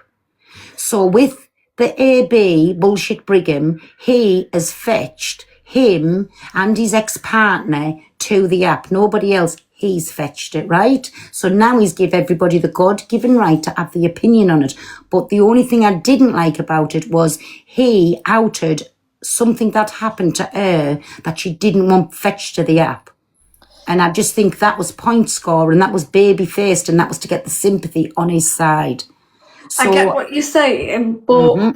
So with the AB Bullshit Brigham, he has fetched him and his ex-partner to the app. Nobody else, he's fetched it, right? So now he's give everybody the God-given right to have the opinion on it. But the only thing I didn't like about it was he outed something that happened to her that she didn't want fetched to the app. And I just think that was point score and that was baby-faced and that was to get the sympathy on his side. So, I get what you're saying, but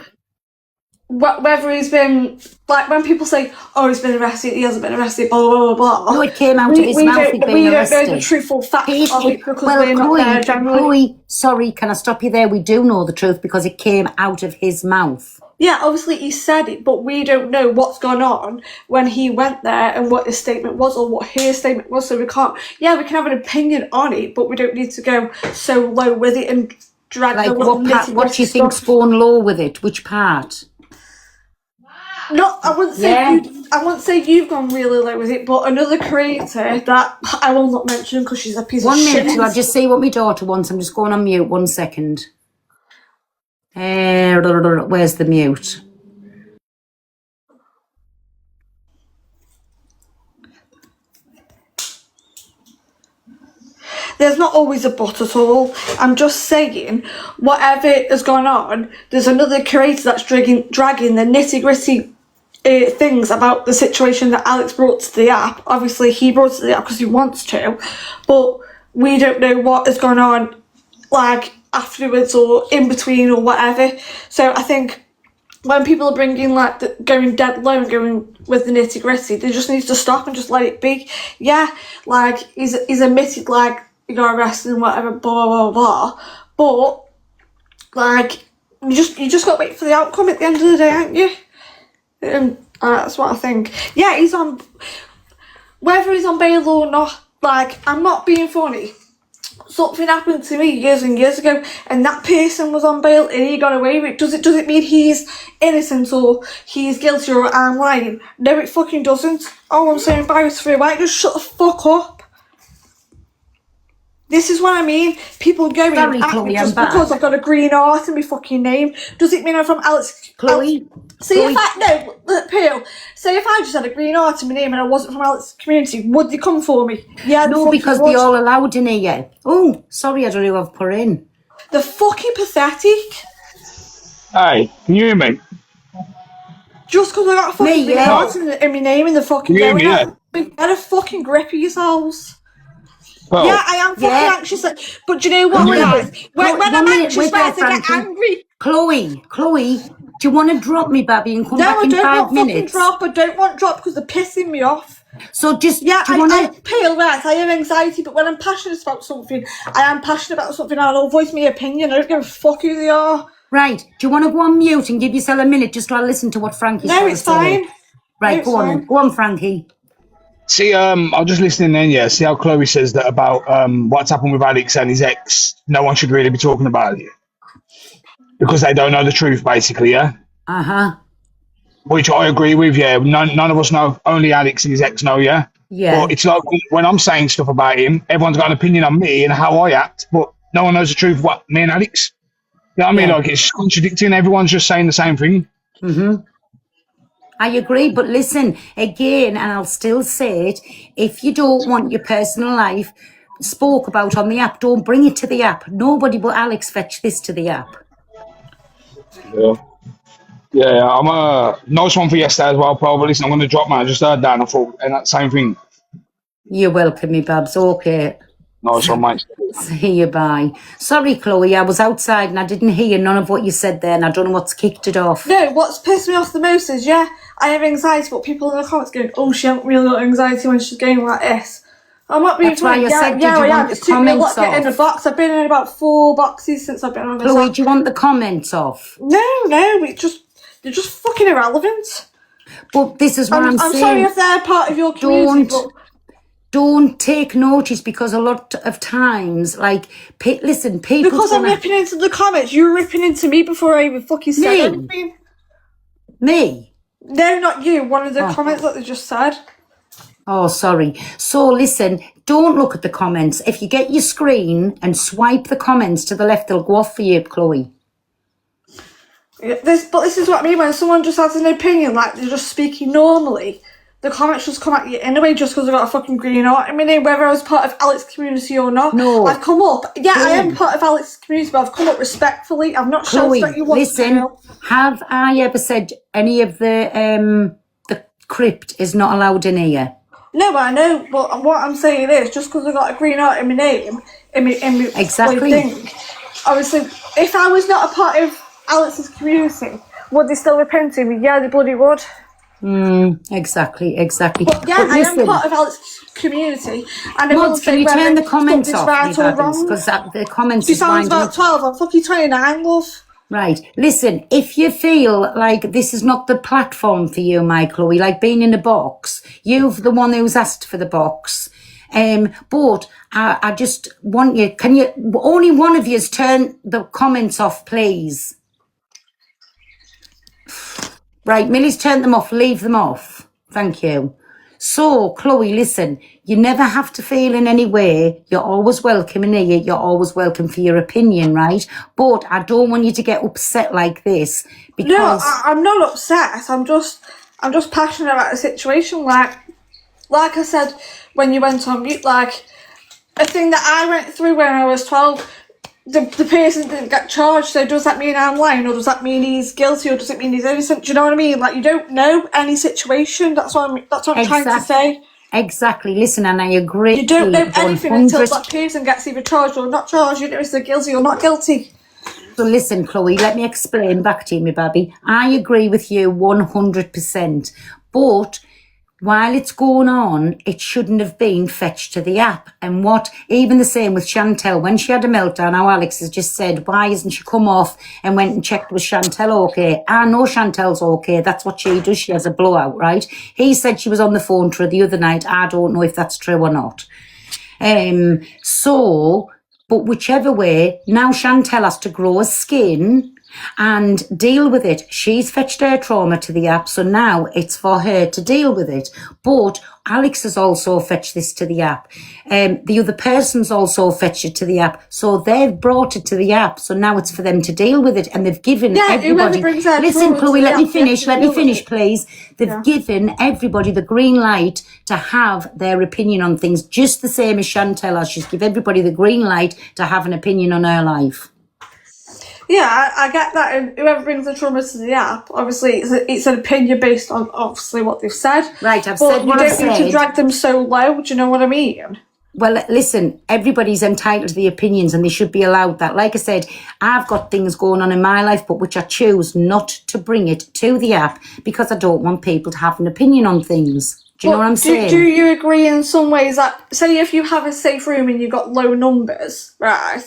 whether he's been, like, when people say, oh, he's been arrested, he hasn't been arrested, blah, blah, blah, blah. No, it came out of his mouth he'd been arrested. We don't know the truthful facts of it because we're not there generally. Chloe, sorry, can I stop you there? We do know the truth because it came out of his mouth. Yeah, obviously he said it, but we don't know what's gone on when he went there and what his statement was or what her statement was, so we can't, we can have an opinion on it, but we don't need to go so low with it and drag like the little what do you think's going low with it? Which part? No, I wouldn't say you've gone really low with it, but another creator that I will not mention because she's a piece of shit. 1 minute, I'll just see what my daughter wants. I'm just going on mute. 1 second. Where's the mute? There's not always a but at all. I'm just saying, whatever has gone on, there's another creator that's dragging the nitty-gritty things about the situation that Alex brought to the app. Obviously, he brought it to the app because he wants to, but we don't know what has gone on, like, afterwards or in between or whatever. So I think when people are bringing, like, going dead low and going with the nitty-gritty, they just need to stop and just let it be. Yeah, like, he's admitted, like, he got arrested and whatever, blah, blah, blah, but, like, you just got to wait for the outcome at the end of the day, aren't you? That's what I think. Yeah, he's on, whether he's on bail or not, like, I'm not being funny. Something happened to me years and years ago and that person was on bail and he got away with it. Does it mean he's innocent or he's guilty or I'm lying? No, it fucking doesn't. Oh, I'm so embarrassed for it. Why just shut the fuck up? This is what I mean. People going at me just because I've got a green heart in my fucking name. Does it mean I'm from Alex? Chloe? If I just had a green heart in my name and I wasn't from Alex community, would they come for me? Yeah, no, because they're all allowed in here. Oh, sorry, I don't know who I've put in. They're fucking pathetic. Hey, can you hear me? Just because I got a fucking green heart in my name in the fucking game, yeah. Get a fucking grip of yourselves. Well, yeah, I am fucking anxious. But do you know what, guys? When I'm anxious, I get angry. Chloe, do you want to drop me, baby, and come back in 5 minutes? No, I don't want fucking drop. I don't want drop because they're pissing me off. So just, I'm pale, right? I have anxiety, but when I'm passionate about something, I am passionate about something and I'll voice my opinion. I don't give a fuck who they are. Right. Do you want to go on mute and give yourself a minute just to listen to what Frankie's saying? No, it's fine. Right, go on then. Go on, Frankie. See, I was just listening then, yeah. See how Chloe says that about what's happened with Alex and his ex. No one should really be talking about it. Because they don't know the truth, basically, yeah? Uh-huh. Which I agree with, yeah. None of us know. Only Alex and his ex know, yeah? Yeah. But it's like when I'm saying stuff about him, everyone's got an opinion on me and how I act, but no one knows the truth of what me and Alex. You know what I mean? Like, it's contradicting. Everyone's just saying the same thing. Mm-hmm. I agree, but listen, again, and I'll still say it, if you don't want your personal life spoke about on the app, don't bring it to the app. Nobody but Alex fetch this to the app. Yeah. Yeah, I'm a nice one for yesterday as well, Paul. But listen, I'm going to drop, man. I just heard that and I thought, and that same thing. You're welcome, me babs. Okay. Nice one, mate. See you, bye. Sorry, Chloe, I was outside and I didn't hear none of what you said there, and I don't know what's kicked it off. No, what's pissed me off the most is, I have anxiety, but people in the comments going, oh, she hasn't really got anxiety when she's going like this. I'm not being That's why funny. I said, did you I want It's the took me a lot comments to get in the off? box. I've been in about 4 boxes since I've been on this Chloe, app. do you want the comments off? No, they're just fucking irrelevant. But this is what I'm saying. I'm sorry if they're part of your community, but don't take notice, because a lot of times, like, listen, people. because I'm ripping into the comments, you're ripping into me before I even fucking said anything. Me? No, not you. One of the comments that they just said. Oh, sorry. So listen, don't look at the comments. If you get your screen and swipe the comments to the left, they'll go off for you, Chloe. This is what I mean when someone just has an opinion, like they're just speaking normally. The comments just come at you anyway just because I've got a fucking green heart. I mean, whether I was part of Alex's community or not, No. I've come up. Yeah, Chloe. I am part of Alex's community, but I've come up respectfully. I've not shouted at you once. Listen, have I ever said any of the crypt is not allowed in here? No, I know, but what I'm saying is, just because I've got a green heart in my name, in my Exactly. thing, obviously, if I was not a part of Alex's community, would they still repent to me? Yeah, they bloody would. Exactly. But yeah, I am part of Alex's community. And Mods, can you turn the comments off, right or wrong? because the comments She is sounds winding about up. 12. I'm fucking 29, love. Right. Listen, if you feel like this is not the platform for you, my Chloe, like being in a box, you're the one who's asked for the box. But I just want you, only one of yous turn the comments off, please. Right, Millie's turned them off, leave them off. Thank you. So, Chloe, listen, you never have to feel in any way. You're always welcome in here. You're always welcome for your opinion, right? But I don't want you to get upset like this, because... No, I'm not upset. I'm just passionate about the situation. Like I said when you went on mute, like, a thing that I went through when I was 12, the person didn't get charged, so does that mean I'm lying, or does that mean he's guilty, or does it mean he's innocent? Do you know what I mean? Like, you don't know any situation. That's what I'm trying to say. Exactly. Listen, and I agree. You don't know anything until 100. that person gets either charged or not charged. You don't know if they're guilty or not guilty. So listen, Chloe, let me explain back to you, my baby. I agree with you 100%. But while it's going on, it shouldn't have been fetched to the app. And even the same with Chantel, when she had a meltdown, how Alex has just said, why hasn't she come off and went and checked, was Chantel okay? I know Chantel's okay. That's what she does. She has a blowout, right? He said she was on the phone to her the other night. I don't know if that's true or not. But whichever way, now Chantel has to grow a skin and deal with it. She's fetched her trauma to the app, so now it's for her to deal with it. But Alex has also fetched this to the app. The other person's also fetched it to the app, so they've brought it to the app. So now it's for them to deal with it, and they've given everybody. Listen, Chloe, let me finish, please. They've given everybody the green light to have their opinion on things, just the same as Chantel has. She's given everybody the green light to have an opinion on her life. Yeah, I get that, and whoever brings the trauma to the app, obviously it's an opinion based on obviously what they've said. Right, I've said what I've said. You don't need to drag them so low, do you know what I mean? Well, listen, everybody's entitled to the opinions and they should be allowed that. Like I said, I've got things going on in my life, but which I choose not to bring it to the app because I don't want people to have an opinion on things. Do you know what I'm saying? Do you agree in some ways that, say if you have a safe room and you've got low numbers, right,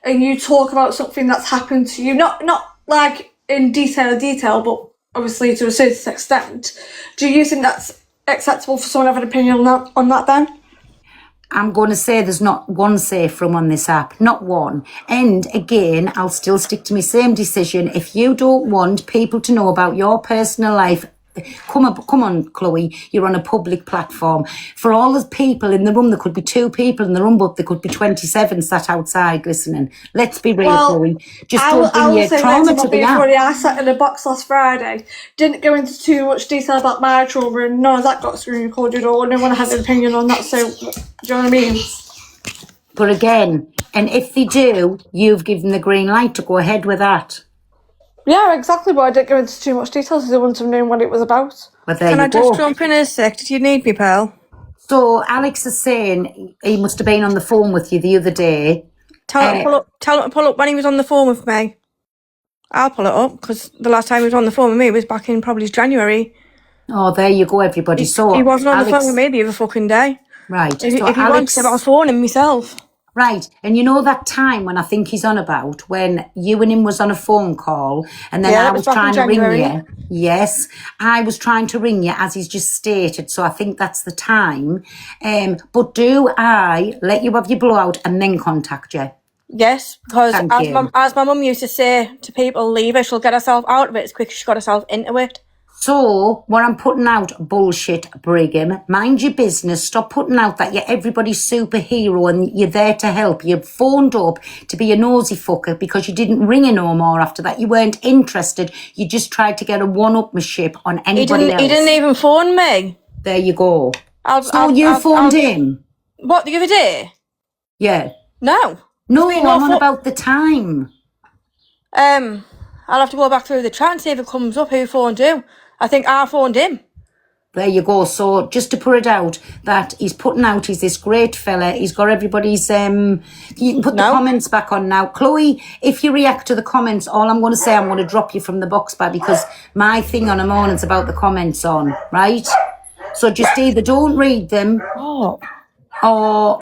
and you talk about something that's happened to you, not like in detail, but obviously to a certain extent, do you think that's acceptable for someone to have an opinion on that then? I'm going to say there's not one safe room on this app, not one. And again, I'll still stick to my same decision. If you don't want people to know about your personal life come on, Chloe, you're on a public platform. For all the people in the room, there could be 2 people in the room, but there could be 27 sat outside listening. Let's be real, Chloe. Just don't bring your trauma to the app. I sat in a box last Friday, didn't go into too much detail about my trauma, and none of that got screen recorded, or no one had an opinion on that, so, do you know what I mean? But again, and if they do, you've given the green light to go ahead with that. Yeah, exactly, but I didn't go into too much detail because I wouldn't have known what it was about. But there Can you I go. just jump in a sec? Did you need me, pal? So Alex is saying he must have been on the phone with you the other day. Tell him to pull up when he was on the phone with me. I'll pull it up because the last time he was on the phone with me was back in probably January. Oh, there you go, everybody. So He wasn't on Alex, the phone with me the other fucking day. right. If So he wants to, I'll phone him myself. Right, and you know that time when I think he's on about, when you and him was on a phone call, and then I was trying to ring you. Yes, I was trying to ring you, as he's just stated, so I think that's the time. But do I let you have your blowout and then contact you? Yes, because as my mum used to say to people, leave her, she'll get herself out of it as quick as she got herself into it. So, what I'm putting out, bullshit, Brigham. Mind your business. Stop putting out that you're everybody's superhero and you're there to help. You phoned up to be a nosy fucker because you didn't ring her no more after that. You weren't interested. You just tried to get a one-upmanship on anybody else. He didn't even phone me. There you go. You phoned him? What, the other day? Yeah. No. No, I'm on about the time. I'll have to go back through the chat and see if it comes up who phoned who. I think I phoned him. There you go. So just to put it out that he's putting out, he's this great fella. He's got everybody's, you can put the comments back on now. Chloe, if you react to the comments, all I'm going to say, I'm going to drop you from the box bar because my thing on a morning's about the comments on, right? So just either don't read them or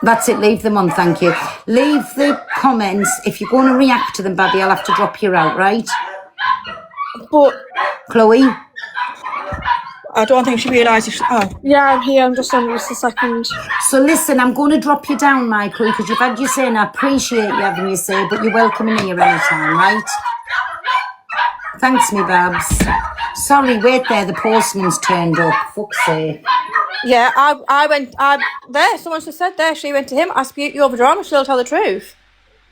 that's it, leave them on, thank you. Leave the comments. If you're going to react to them, Babby, I'll have to drop you out, right? But Chloe? I don't think she realises. Yeah, I'm here. I'm just on just a second. So listen, I'm going to drop you down, Michael, because you've had your say, and I appreciate you having your say, but you're welcome in here anytime, right? Thanks, me Babs. Sorry, wait there. The postman's turned up. Fuck's sake. Yeah, I went. There, someone just said there. She went to him. Asked you over drama. She'll tell the truth.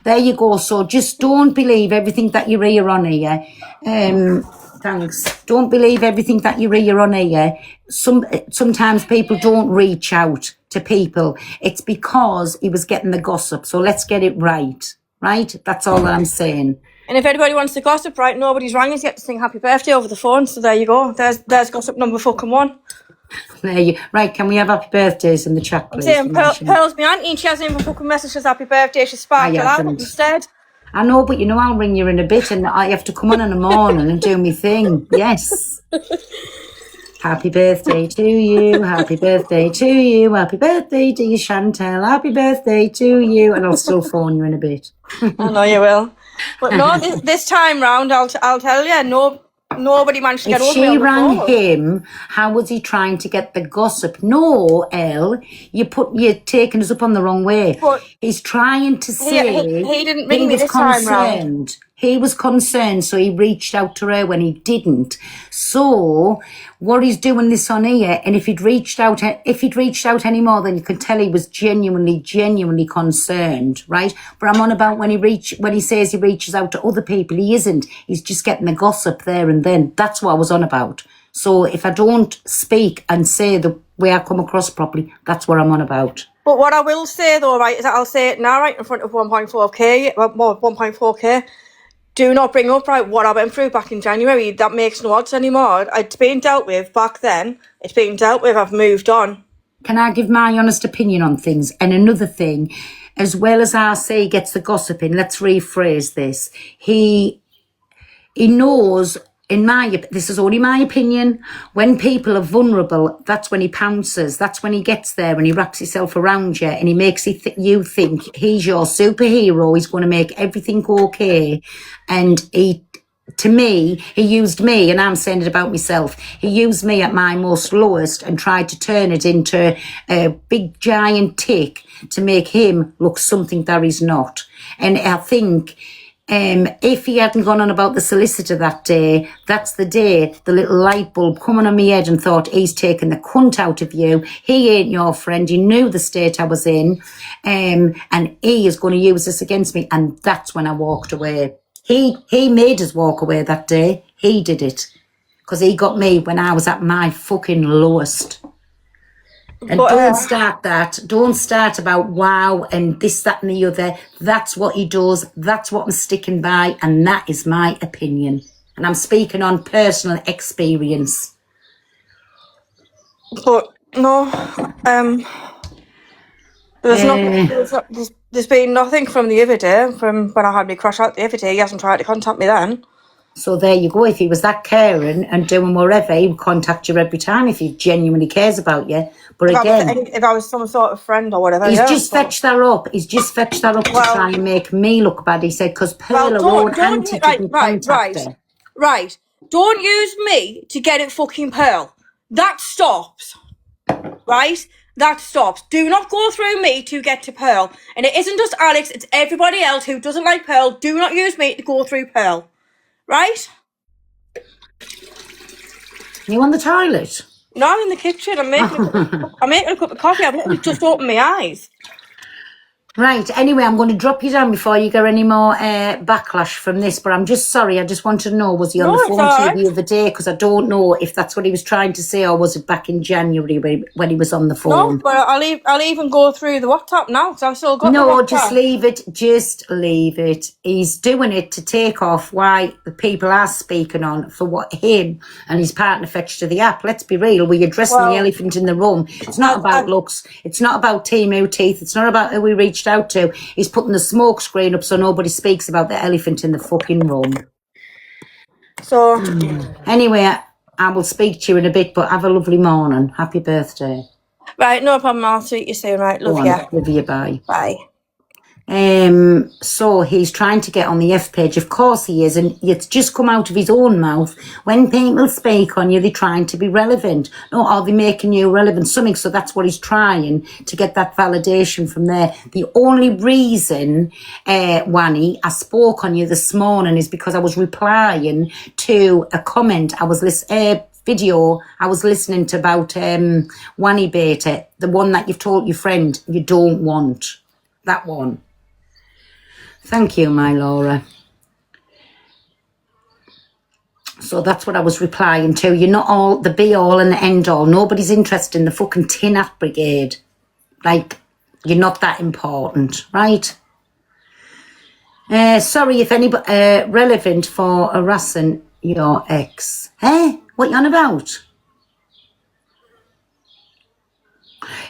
There you go. So just don't believe everything that you hear on here. Thanks. Don't believe everything that you hear on here. Sometimes people don't reach out to people. It's because he was getting the gossip. So let's get it right. Right? That's all that I'm saying. And if anybody wants to gossip, right, nobody's rang us yet to sing happy birthday over the phone. So there you go. There's gossip number fucking 1. Right, can we have happy birthdays in the chat, please? Pearl's my auntie, and she hasn't even fucking messaged us happy birthday. She sparked it out instead. I know, but you know I'll ring you in a bit and I have to come on in the morning and do my thing. Yes. Happy birthday to you, happy birthday to you, happy birthday to you, Chantel, happy birthday to you, and I'll still phone you in a bit. I know you will. But no, this time round, I'll tell you, nobody managed to get over me. If she rang him, how was he trying to get the gossip? No, Elle, you're taking us up on the wrong way. But he's trying to say he didn't ring me this time round. He was concerned, so he reached out to her when he didn't. So what he's doing this on here, and if he'd reached out any more, then you could tell he was genuinely concerned, right? But I'm on about when he says he reaches out to other people, he isn't. He's just getting the gossip there and then. That's what I was on about. So if I don't speak and say the way I come across properly, that's what I'm on about. But what I will say though, right, is that I'll say it now, right, in front of 1.4K. Do not bring up, right, what I went through back in January. That makes no odds anymore. It's been dealt with back then. It's been dealt with. I've moved on. Can I give my honest opinion on things? And another thing, as well as I say he gets the gossip in, let's rephrase this. He knows, this is only my opinion, when people are vulnerable, that's when he pounces. That's when he gets there and he wraps himself around you and he makes you think he's your superhero. He's going to make everything okay. And he used me, and I'm saying it about myself. He used me at my most lowest and tried to turn it into a big giant tick to make him look something that he's not. And I think If he hadn't gone on about the solicitor that day, that's the day the little light bulb come on my head and thought, he's taken the cunt out of you. He ain't your friend. He knew the state I was in. And he is going to use this against me. And that's when I walked away. He made us walk away that day. He did it. Because he got me when I was at my fucking lowest. And don't start that. Don't start about wow and this, that and the other. That's what he does. That's what I'm sticking by. And that is my opinion. And I'm speaking on personal experience. But no, there's been nothing from the other day, from when I had me crash out the other day. He hasn't tried to contact me then. So there you go. If he was that caring and doing whatever, he would contact you every time if he genuinely cares about you. But if I was some sort of friend or whatever, he's just fetched that up. He's just fetched that up to try and make me look bad. He said, because Pearl, her own auntie, didn't contact her. Right. Don't use me to get at fucking Pearl. That stops. Right? That stops. Do not go through me to get to Pearl. And it isn't just Alex, it's everybody else who doesn't like Pearl. Do not use me to go through Pearl. Right? You on the toilet? No, I'm in the kitchen. I'm making a cup of coffee. I've just opened my eyes. Right, anyway, I'm going to drop you down before you get any more backlash from this, but I'm just sorry. I just wanted to know, was he on the phone to you the other day? Because I don't know if that's what he was trying to say, or was it back in January when he was on the phone? No, but I'll even go through the WhatsApp now, because I've still got the WhatsApp. No, just leave it. Just leave it. He's doing it to take off why the people are speaking on for what him and his partner fetched to the app. Let's be real. We're addressing the elephant in the room. It's not about looks. It's not about Timu teeth. It's not about who we reached out to. He's putting the smoke screen up so nobody speaks about the elephant in the fucking room. So anyway, I will speak to you in a bit, but have a lovely morning. Happy birthday. Right, no problem. I'll speak you soon. Right, love you. Love you. Bye. Bye. So he's trying to get on the F page. Of course he is, and it's just come out of his own mouth. When people speak on you, they're trying to be relevant. No, are they making you relevant? Something. So that's what he's trying to get that validation from there. The only reason, Wani, I spoke on you this morning is because I was replying to a comment. Video I was listening to about Wani Beta, the one that you've told your friend you don't want. That one. Thank you, my Laura. So that's what I was replying to. You're not all the be-all and the end-all. Nobody's interested in the fucking Tin Hat Brigade. Like, you're not that important, right? Sorry if anybody relevant for harassing your ex. What you on about?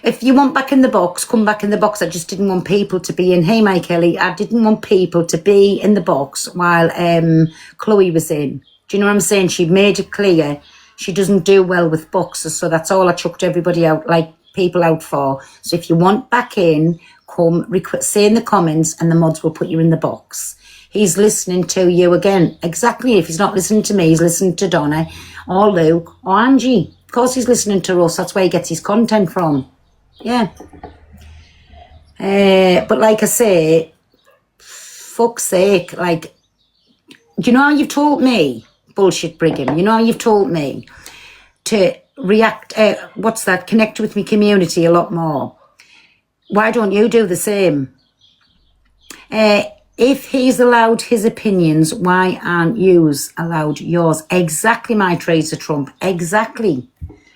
If you want back in the box, come back in the box. I just didn't want people to be in. Hey, Mike Kelly, I didn't want people to be in the box while Chloe was in. Do you know what I'm saying? She made it clear she doesn't do well with boxes, so that's all I chucked everybody out, like people out for. So if you want back in, come, say in the comments, and the mods will put you in the box. He's listening to you again. Exactly. If he's not listening to me, he's listening to Donna or Luke or Angie. Of course he's listening to us. That's where he gets his content from. Yeah. But like I say, fuck's sake, like, you know how you've told me, bullshit Brigham, you know how you've told me to react, connect with my community a lot more. Why don't you do the same? If he's allowed his opinions, why aren't yous allowed yours? Exactly, my Tracer Trump. Exactly.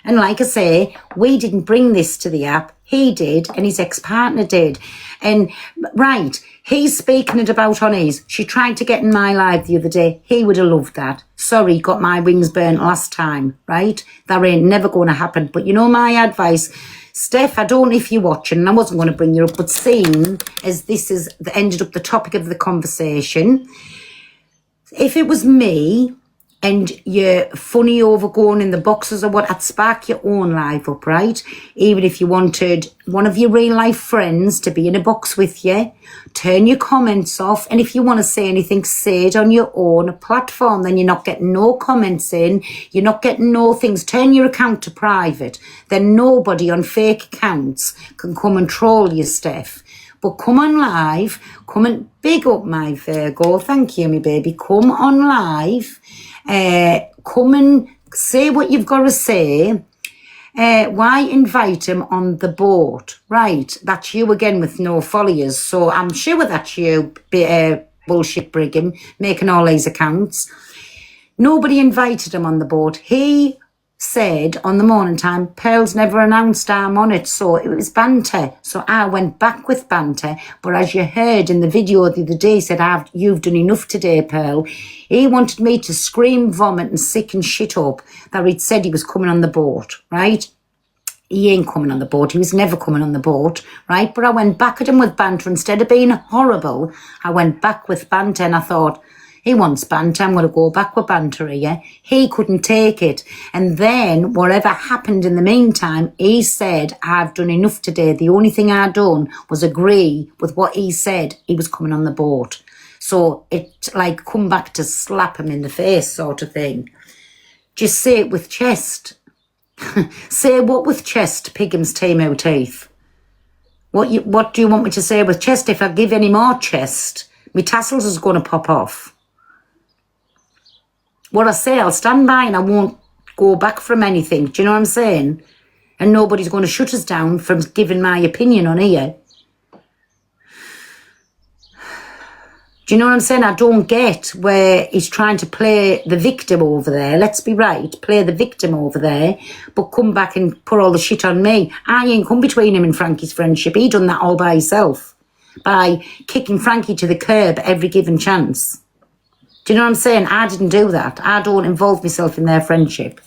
And like I say, we didn't bring this to the app. He did, and his ex-partner did. And, right, he's speaking it about on his. She tried to get in my live the other day. He would have loved that. Sorry, got my wings burnt last time, right? That ain't never going to happen. But you know my advice, Steph, I don't know if you're watching, and I wasn't going to bring you up, but seeing as this is ended up the topic of the conversation, if it was me and you're funny over going in the boxes or what, I'd spark your own life up, right? Even if you wanted one of your real life friends to be in a box with you, turn your comments off. And if you want to say anything, say it on your own platform. Then you're not getting no comments in. You're not getting no things. Turn your account to private. Then nobody on fake accounts can come and troll you, Steph. But come on live, come and big up my Virgo. Thank you, me baby. Come on live. Come and say what you've got to say. Why invite him on the boat? Right, that's you again with no followers. So I'm sure that's you, bullshit Brigham, making all these accounts. Nobody invited him on the boat. He said on the morning time, Pearl's never announced I'm on it, so it was banter. So I went back with banter. But as you heard in the video the other day, he said, you've done enough today, Pearl. He wanted me to scream, vomit and sick and shit up that he'd said he was coming on the boat, right? He ain't coming on the boat. He was never coming on the boat, right? But I went back at him with banter. Instead of being horrible, I went back with banter and I thought, he wants banter, I'm going to go back with banter here. He couldn't take it. And then whatever happened in the meantime, he said, I've done enough today. The only thing I done was agree with what he said. He was coming on the boat. So it like come back to slap him in the face sort of thing. Just say it with chest. Say what with chest, Pigham's team out teeth. What do you want me to say with chest? If I give any more chest, my tassels is going to pop off. What I say, I'll stand by and I won't go back from anything. Do you know what I'm saying? And nobody's going to shut us down from giving my opinion on here. Do you know what I'm saying? I don't get where he's trying to play the victim over there. Let's be right. Play the victim over there, but come back and put all the shit on me. I ain't come between him and Frankie's friendship. He done that all by himself by kicking Frankie to the curb every given chance. Do you know what I'm saying? I didn't do that. I don't involve myself in their friendship.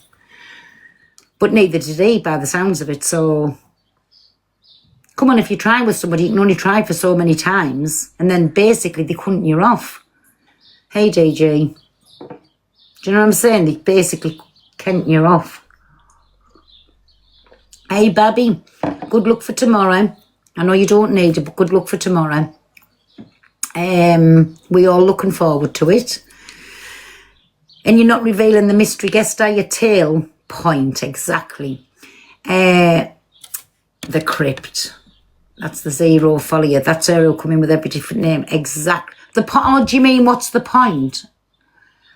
But neither did he, by the sounds of it. So, come on, if you try with somebody, you can only try for so many times. And then basically they couldn't you off. Hey, DG. Do you know what I'm saying? They basically can't you off. Hey, Babby. Good luck for tomorrow. I know you don't need it, but good luck for tomorrow. We all looking forward to it. And you're not revealing the mystery guest, are you? Tail point, exactly. The crypt. That's the zero follower. That's her who'll come in with every different name. Exact. Oh, do you mean what's the point?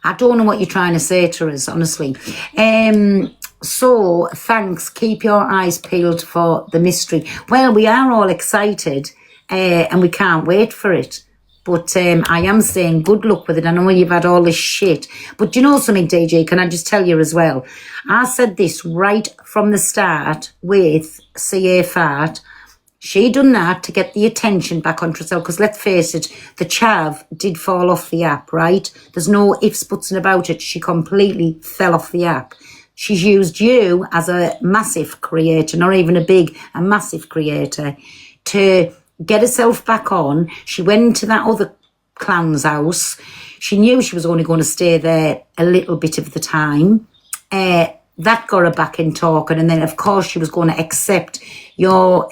I don't know what you're trying to say to us, honestly. So, thanks. Keep your eyes peeled for the mystery. Well, we are all excited and we can't wait for it. But I am saying good luck with it. I know you've had all this shit. But do you know something, DJ? Can I just tell you as well? I said this right from the start with CA Fart. She done that to get the attention back on herself. Because let's face it, the chav did fall off the app, right? There's no ifs, buts and about it. She completely fell off the app. She's used you as a massive creator, not even a massive creator, to get herself back on. She went into that other clown's house. She knew she was only going to stay there a little bit of the time. That got her back in talking. And then, of course, she was going to accept your